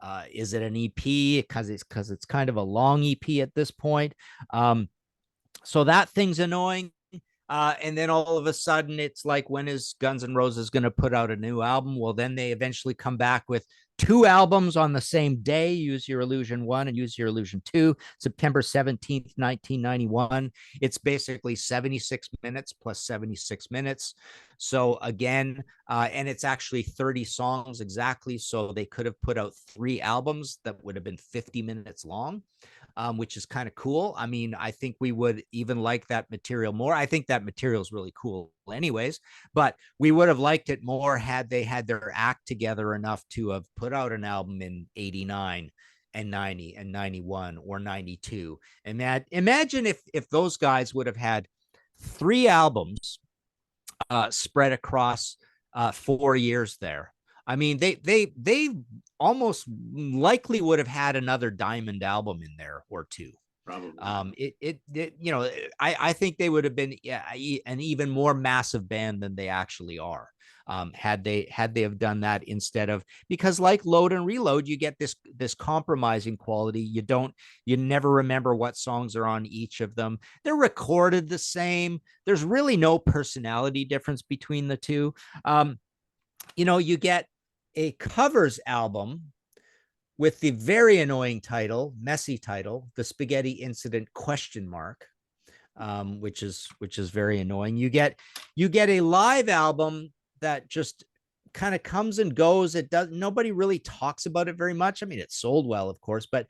EP? Because it's kind of a long EP at this point. So that thing's annoying. And then all of a sudden it's like, when is Guns N' Roses going to put out a new album? Well, then they eventually come back with 2 albums on the same day, Use Your Illusion 1 and Use Your Illusion 2, September 17th, 1991. It's basically 76 minutes plus 76 minutes. So again, and it's actually 30 songs exactly. So they could have put out 3 albums that would have been 50 minutes long. Which is kind of cool. I mean, I think we would even like that material more. I think that material is really cool anyways, but we would have liked it more had they had their act together enough to have put out an album in 89 and 90 and 91 or 92. And imagine if those guys would have had 3 albums spread across 4 years there. I mean, they almost likely would have had another Diamond album in there or 2. Probably. I think they would have been an even more massive band than they actually are. Had they have done that instead of, because like Load and Reload, you get this compromising quality. You never remember what songs are on each of them. They're recorded the same. There's really no personality difference between the two. You get a covers album with the very annoying title, messy title, The Spaghetti Incident ? Which is very annoying. You get a live album that just kind of comes and goes. Nobody really talks about it very much. I mean, it sold well, of course, but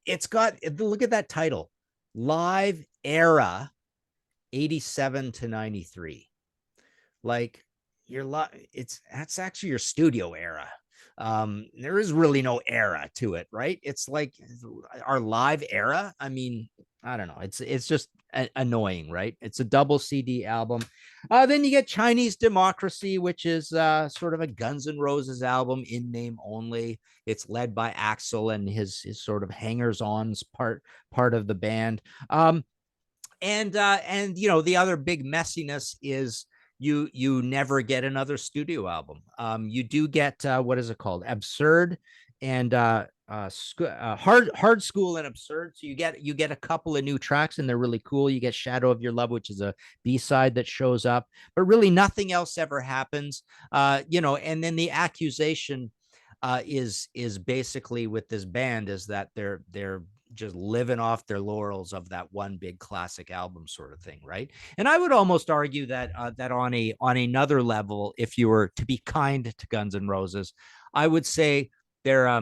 it's got, look at that title, Live Era 87 to 93. Like, that's actually your studio era. There is really no era to it, right? It's like our live era. I mean, I don't know. It's just annoying, right? It's a double CD album. Then you get Chinese Democracy, which is sort of a Guns N' Roses album in name only. It's led by Axl and his sort of hangers-ons part of the band. And you know, the other big messiness is you never get another studio album. You do get what is it called? Absurd and hard school and absurd. So you get a couple of new tracks and they're really cool. You get Shadow of Your Love, which is a B-side that shows up, but really nothing else ever happens. You know, and then the accusation is basically with this band is that they're just living off their laurels of that one big classic album sort of thing, right? And I would almost argue that that on another level, if you were to be kind to Guns N' Roses, I would say they're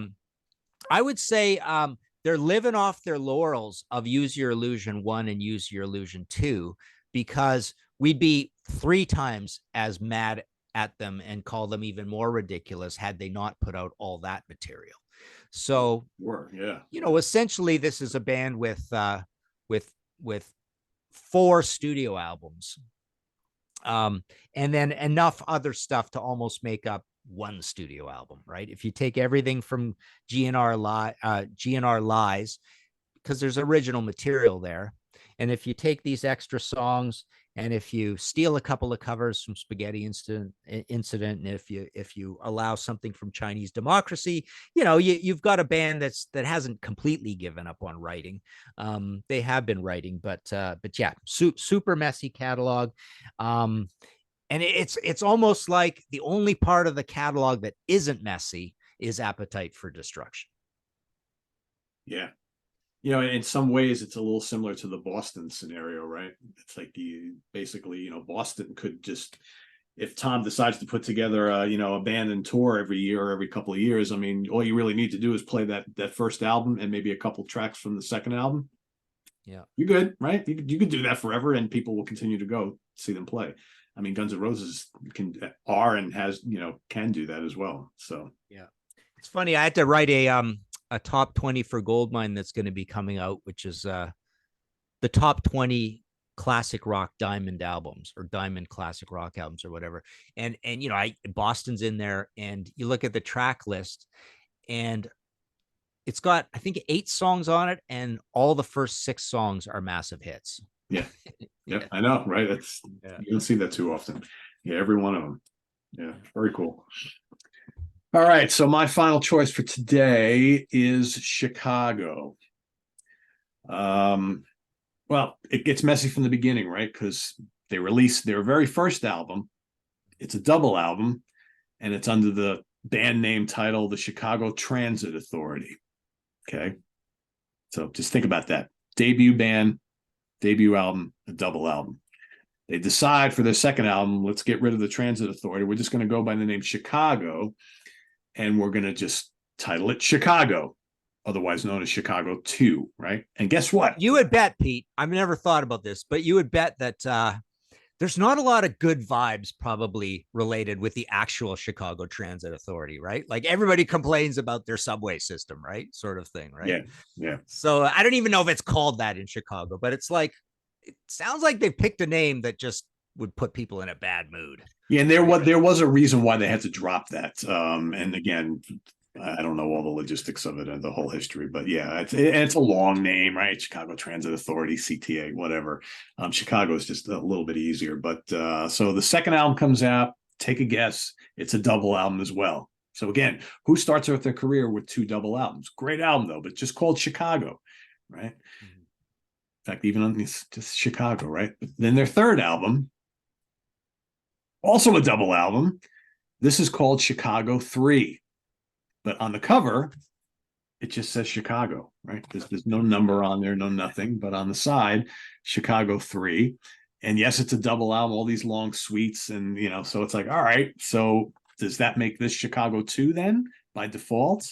they're living off their laurels of Use Your Illusion 1 and Use Your Illusion 2, because we'd be 3 times as mad at them and call them even more ridiculous had they not put out all that material. So, yeah, you know, essentially this is a band with 4 studio albums, and then enough other stuff to almost make up one studio album, right? If you take everything from GNR Lies, because there's original material there, and if you take these extra songs and if you steal a couple of covers from Spaghetti Incident, and if you allow something from Chinese Democracy, you know, you've got a band that hasn't completely given up on writing. They have been writing, but yeah, super messy catalog. And it's almost like the only part of the catalog that isn't messy is Appetite for Destruction. Yeah. You know, in some ways, it's a little similar to the Boston scenario, right? It's like basically, you know, Boston could just, if Tom decides to put together a, you know, a band and tour every year or every couple of years, I mean, all you really need to do is play that first album and maybe a couple tracks from the second album. Yeah, you're good, right? You could do that forever, and people will continue to go see them play. I mean, Guns N' Roses can do that as well. So yeah, it's funny. I had to write a top 20 for Goldmine that's going to be coming out, which is the top 20 classic rock diamond albums or diamond classic rock albums or whatever. And you know, Boston's in there, and you look at the track list, and it's got, I think, 8 songs on it, and all the first 6 songs are massive hits. Yeah. Yeah, I know, right? You don't see that too often. Yeah, every one of them. Yeah, very cool. All right, so my final choice for today is Chicago. Well, it gets messy from the beginning, right? Because they released their very first album. It's a double album, and it's under the band name title, the Chicago Transit Authority. Okay. So just think about that. Debut band, debut album, a double album. They decide for their second album, let's get rid of the Transit Authority. We're just going to go by the name Chicago, and we're going to just title it Chicago, otherwise known as Chicago 2, right? And guess what? You would bet, Pete, I've never thought about this, but you would bet that there's not a lot of good vibes probably related with the actual Chicago Transit Authority, right? Like everybody complains about their subway system, right? Sort of thing, right? Yeah, yeah. So I don't even know if it's called that in Chicago, but it's like, it sounds like they picked a name that just would put people in a bad mood. Yeah, and there was a reason why they had to drop that. And again, I don't know all the logistics of it and the whole history, but yeah, it's a long name, right? Chicago Transit Authority, CTA, whatever. Chicago is just a little bit easier. But so the second album comes out. Take a guess. It's a double album as well. So again, who starts with their career with 2 double albums? Great album though, but just called Chicago, right? Mm-hmm. In fact, even on this, just Chicago, right? But then their third album, also a double album. This is called Chicago 3. But on the cover, it just says Chicago, right? There's no number on there, no nothing. But on the side, Chicago 3. And yes, it's a double album, all these long suites. And, you know, so it's like, all right, so does that make this Chicago 2 then by default?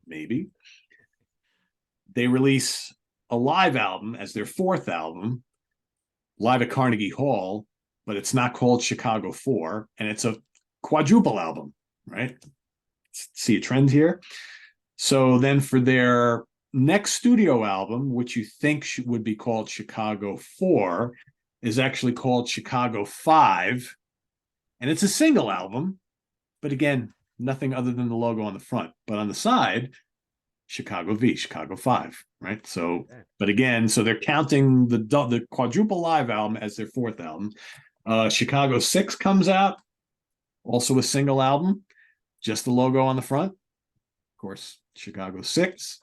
Maybe. They release a live album as their 4th album, live at Carnegie Hall, but it's not called Chicago 4. And it's a quadruple album, right? see a trend here. So then for their next studio album, which you think would be called Chicago 4, is actually called Chicago 5. And it's a single album, but again, nothing other than the logo on the front. But on the side, Chicago V, Chicago 5, right? So, but again, so they're counting the quadruple live album as their 4th album. Chicago 6 comes out, also a single album, just the logo on the front. Of course, Chicago 6.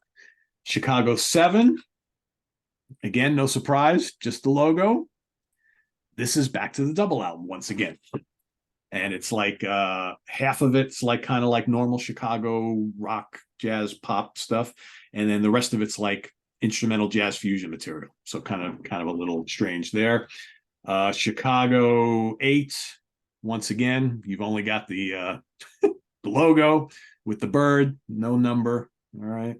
Chicago 7, again, no surprise, just the logo. This is back to the double album once again. And it's like half of it's like kind of like normal Chicago rock, jazz, pop stuff. And then the rest of it's like instrumental jazz fusion material. So kind of a little strange there. Chicago 8, once again, you've only got the logo with the bird, no number. All right.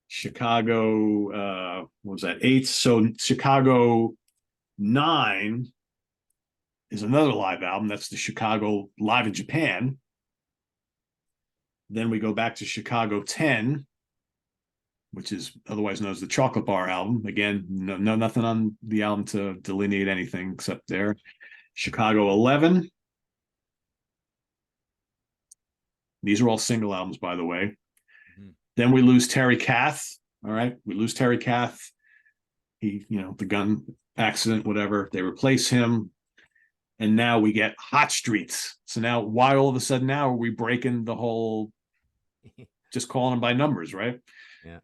Chicago, what was that? 8. So Chicago 9 is another live album. That's the Chicago Live in Japan. Then we go back to Chicago 10, which is otherwise known as the Chocolate Bar album. Again, no nothing on the album to delineate anything except there. Chicago 11. These are all single albums, by the way. Mm-hmm. Then we lose Terry Kath. All right. We lose Terry Kath. He, the gun accident, whatever. They replace him. And now we get Hot Streets. So now, why all of a sudden now are we breaking the whole, just calling them by numbers, right? Yeah.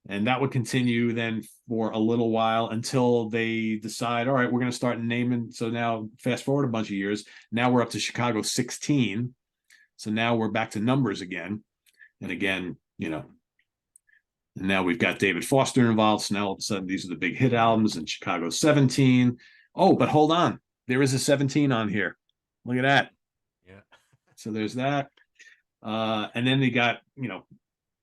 And that would continue then for a little while until they decide, all right, we're going to start naming. So now, fast forward a bunch of years. Now we're up to Chicago 16. So now we're back to numbers again. And again, and now we've got David Foster involved. So now all of a sudden, these are the big hit albums in Chicago 17. Oh, but hold on. There is a 17 on here. Look at that. Yeah. So there's that. And then they got,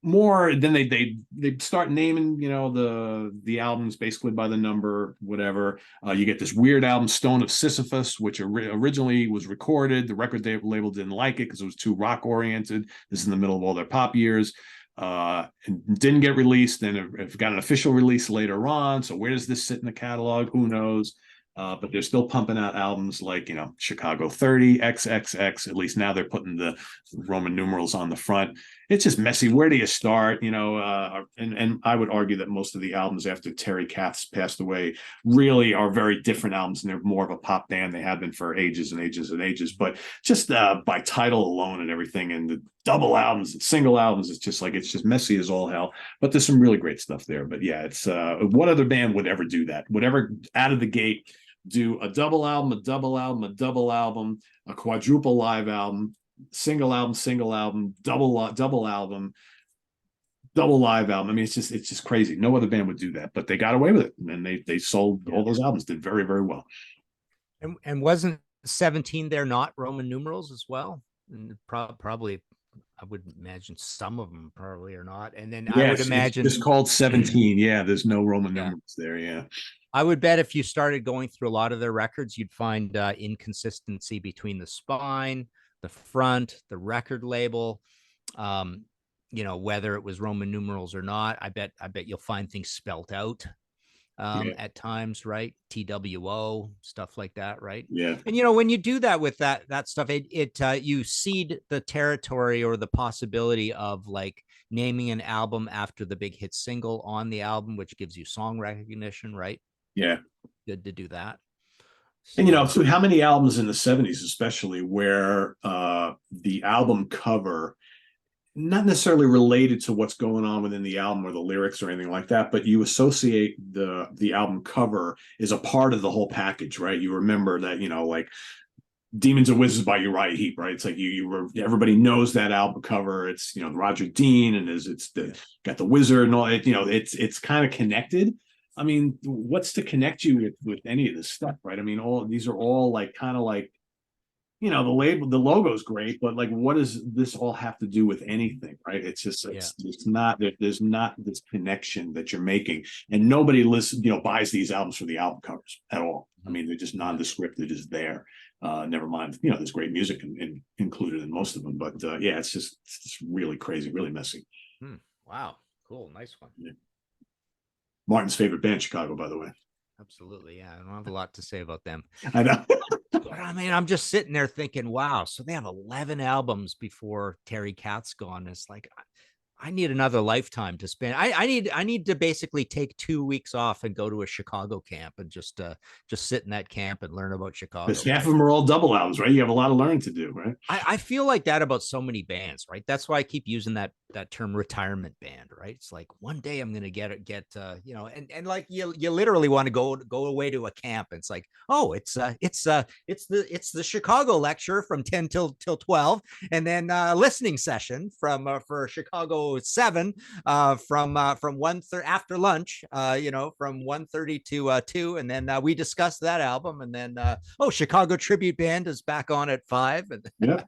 more. Then they start naming, the albums basically by the number, whatever. You get this weird album, Stone of Sisyphus, which originally was recorded. The record label didn't like it because it was too rock oriented. This is in the middle of all their pop years. And didn't get released. Then it got an official release later on. So where does this sit in the catalog? Who knows? But they're still pumping out albums like, Chicago 30, XXX. At least now they're putting the Roman numerals on the front. It's just messy. Where do you start? And I would argue that most of the albums after Terry Kath's passed away really are very different albums, and they're more of a pop band. They have been for ages and ages and ages. But just by title alone and everything, and the double albums and single albums, it's just messy as all hell. But there's some really great stuff there. But yeah, it's what other band would ever do that? Would ever out of the gate do a double album, a double album, a double album, a quadruple live album, single album, double album, double live album. I mean, it's just crazy. No other band would do that, but they got away with it, and they sold all those albums, did very, very well. And wasn't 17 there not Roman numerals as well? And probably, I would imagine some of them probably are not. And then I would imagine it's called 17. Yeah, there's no Roman numerals there. Yeah. I would bet if you started going through a lot of their records, you'd find inconsistency between the spine, the front, the record label, whether it was Roman numerals or not. I bet you'll find things spelt out at times, right? TWO, stuff like that, right? Yeah. And when you do that with that stuff, you cede the territory or the possibility of like naming an album after the big hit single on the album, which gives you song recognition, right? Yeah. Good to do that. So. And so how many albums in the 70s, especially, where the album cover, not necessarily related to what's going on within the album or the lyrics or anything like that, but you associate the album cover is a part of the whole package, right? You remember that, like Demons and Wizards by Uriah Heep, right? It's like everybody knows that album cover. It's Roger Dean, and got the wizard and all it. It's kind of connected. I mean, what's to connect you with any of this stuff, right? I mean, these are all like kind of like the logo's great, but like, what does this all have to do with anything, right? It's just, it's not, there's not this connection that you're making, and nobody buys these albums for the album covers at all. I mean, they're just nondescript. They're just there. Never mind, there's great music included in most of them, but yeah, it's just really crazy, really messy. Wow, cool, nice one. Yeah. Martin's favorite band, Chicago, by the way. Absolutely, yeah. I don't have a lot to say about them. I know. But I mean, I'm just sitting there thinking, wow, so they have 11 albums before Terry Kath's gone. It's like, I need another lifetime to spend. I need to basically take 2 weeks off and go to a Chicago camp and just sit in that camp and learn about Chicago. Because half of them are all double albums, right? You have a lot of learning to do, right? I feel like that about so many bands, right? That's why I keep using that term retirement band, right? It's like one day I'm gonna get and like you literally want to go away to a camp. It's like, oh, it's the Chicago lecture from 10 till 12, and then listening session for Chicago 7 from 1:30 after lunch, from 1:30 to 2, and then we discuss that album, and then Chicago Tribute Band is back on at 5. And yeah.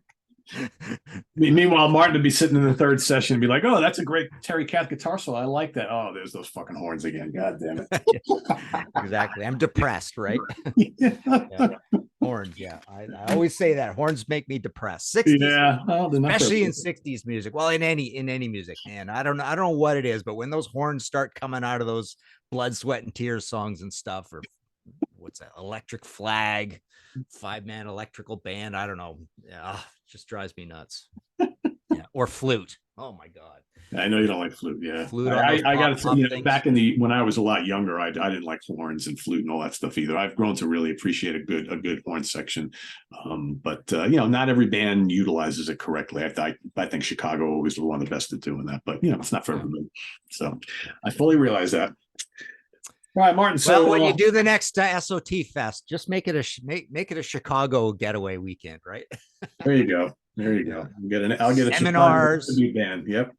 Meanwhile, Martin would be sitting in the third session and be like, "Oh, that's a great Terry Kath guitar solo. I like that. Oh, there's those fucking horns again. God damn it." Exactly. I'm depressed, right? Yeah. Horns. Yeah. I always say that horns make me depressed. 60s, yeah. Especially in 60s music. Well, in any music, man. I don't know what it is, but when those horns start coming out of those Blood, Sweat, and Tears songs and stuff, or what's that? Electric Flag, 5-man electrical band. I don't know. Yeah, just drives me nuts. Yeah. Or Flute. Oh my God. I know you don't like flute. Yeah. Flute. I got to say, back when I was a lot younger, I didn't like horns and flute and all that stuff either. I've grown to really appreciate a good horn section. But not every band utilizes it correctly. I think Chicago was one of the best at doing that, but it's not for everybody. So I fully realize that. All right, Martin. So when you do the next SOT Fest, just make it a Chicago getaway weekend, right? There you go. I'll get a seminars, Chicago band. Yep.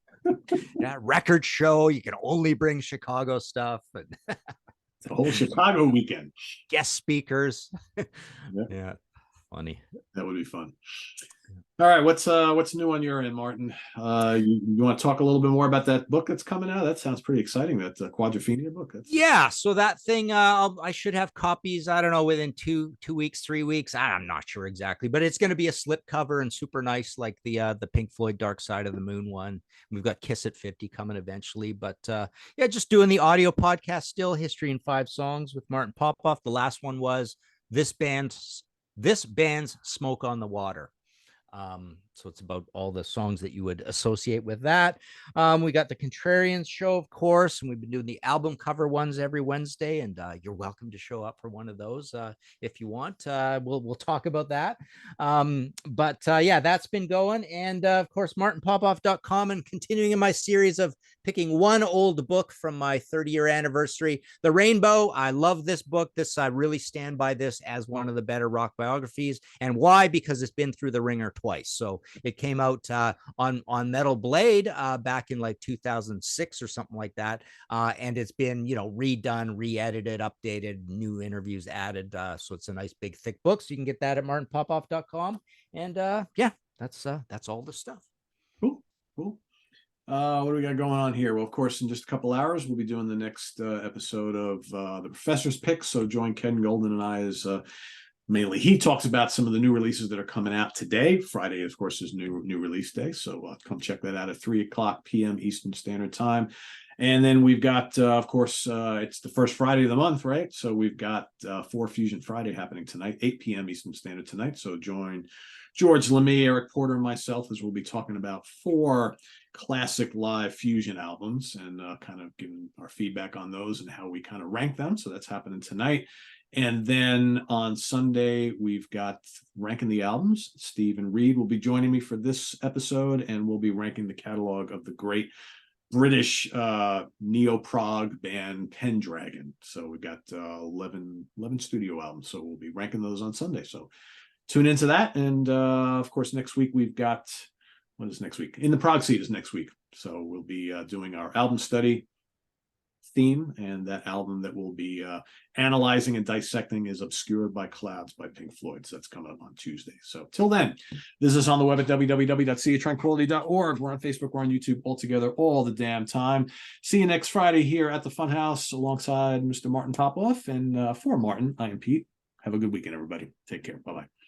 Yeah, record show. You can only bring Chicago stuff. And the whole Chicago weekend. Guest speakers. Yeah, funny. That would be fun. All right, what's new on your end, Martin? You want to talk a little bit more about that book that's coming out? That sounds pretty exciting. That Quadrophenia book. Yeah, so that thing, I should have copies. I don't know, within 2 weeks, 3 weeks. I'm not sure exactly, but it's going to be a slip cover and super nice, like the Pink Floyd Dark Side of the Moon one. We've got Kiss at 50 coming eventually, but yeah, just doing the audio podcast still. History in 5 songs with Martin Popoff. The last one was this band's Smoke on the Water. So it's about all the songs that you would associate with that. We got the Contrarians show, of course, and we've been doing the album cover ones every Wednesday, and you're welcome to show up for one of those if you want. We'll talk about that. But yeah, that's been going, and of course, martinpopoff.com, and continuing in my series of picking one old book from my 30-year anniversary, The Rainbow. I love this book. I really stand by this as one of the better rock biographies. And why? Because it's been through the ringer twice. So it came out on Metal Blade back in like 2006 or something like that. And it's been, redone, re-edited, updated, new interviews added. So it's a nice big thick book. So you can get that at martinpopoff.com. And yeah, that's all the stuff. Cool. What do we got going on here? Well, of course, in just a couple hours, we'll be doing the next episode of the Professor's Picks. So join Ken Golden and I as mainly he talks about some of the new releases that are coming out today. Friday, of course, is new release day. So come check that out at 3:00 p.m. Eastern Standard Time. And then we've got, of course, it's the first Friday of the month, right? So we've got 4 Fusion Friday happening tonight, 8 p.m. Eastern Standard tonight. So join George Lemay, Eric Porter, and myself as we'll be talking about 4 classic live fusion albums and kind of giving our feedback on those and how we kind of rank them. So that's happening tonight. And then on Sunday, we've got ranking the albums. Steve and Reed will be joining me for this episode, and we'll be ranking the catalog of the great British neo-prog band Pendragon. So we've got 11 studio albums. So we'll be ranking those on Sunday. So tune into that. And of course, next week we've got, what is next week? In the Prog Seat is next week. So we'll be doing our album study theme, and that album that we'll be analyzing and dissecting is Obscured by Clouds by Pink Floyd. So that's coming up on Tuesday. So till then, visit us on the web at www.seatranquility.org. We're on Facebook, we're on YouTube, all together all the damn time. See you next Friday here at the Funhouse alongside Mr. Martin Popoff. And for Martin, I am Pete. Have a good weekend, everybody. Take care. Bye-bye.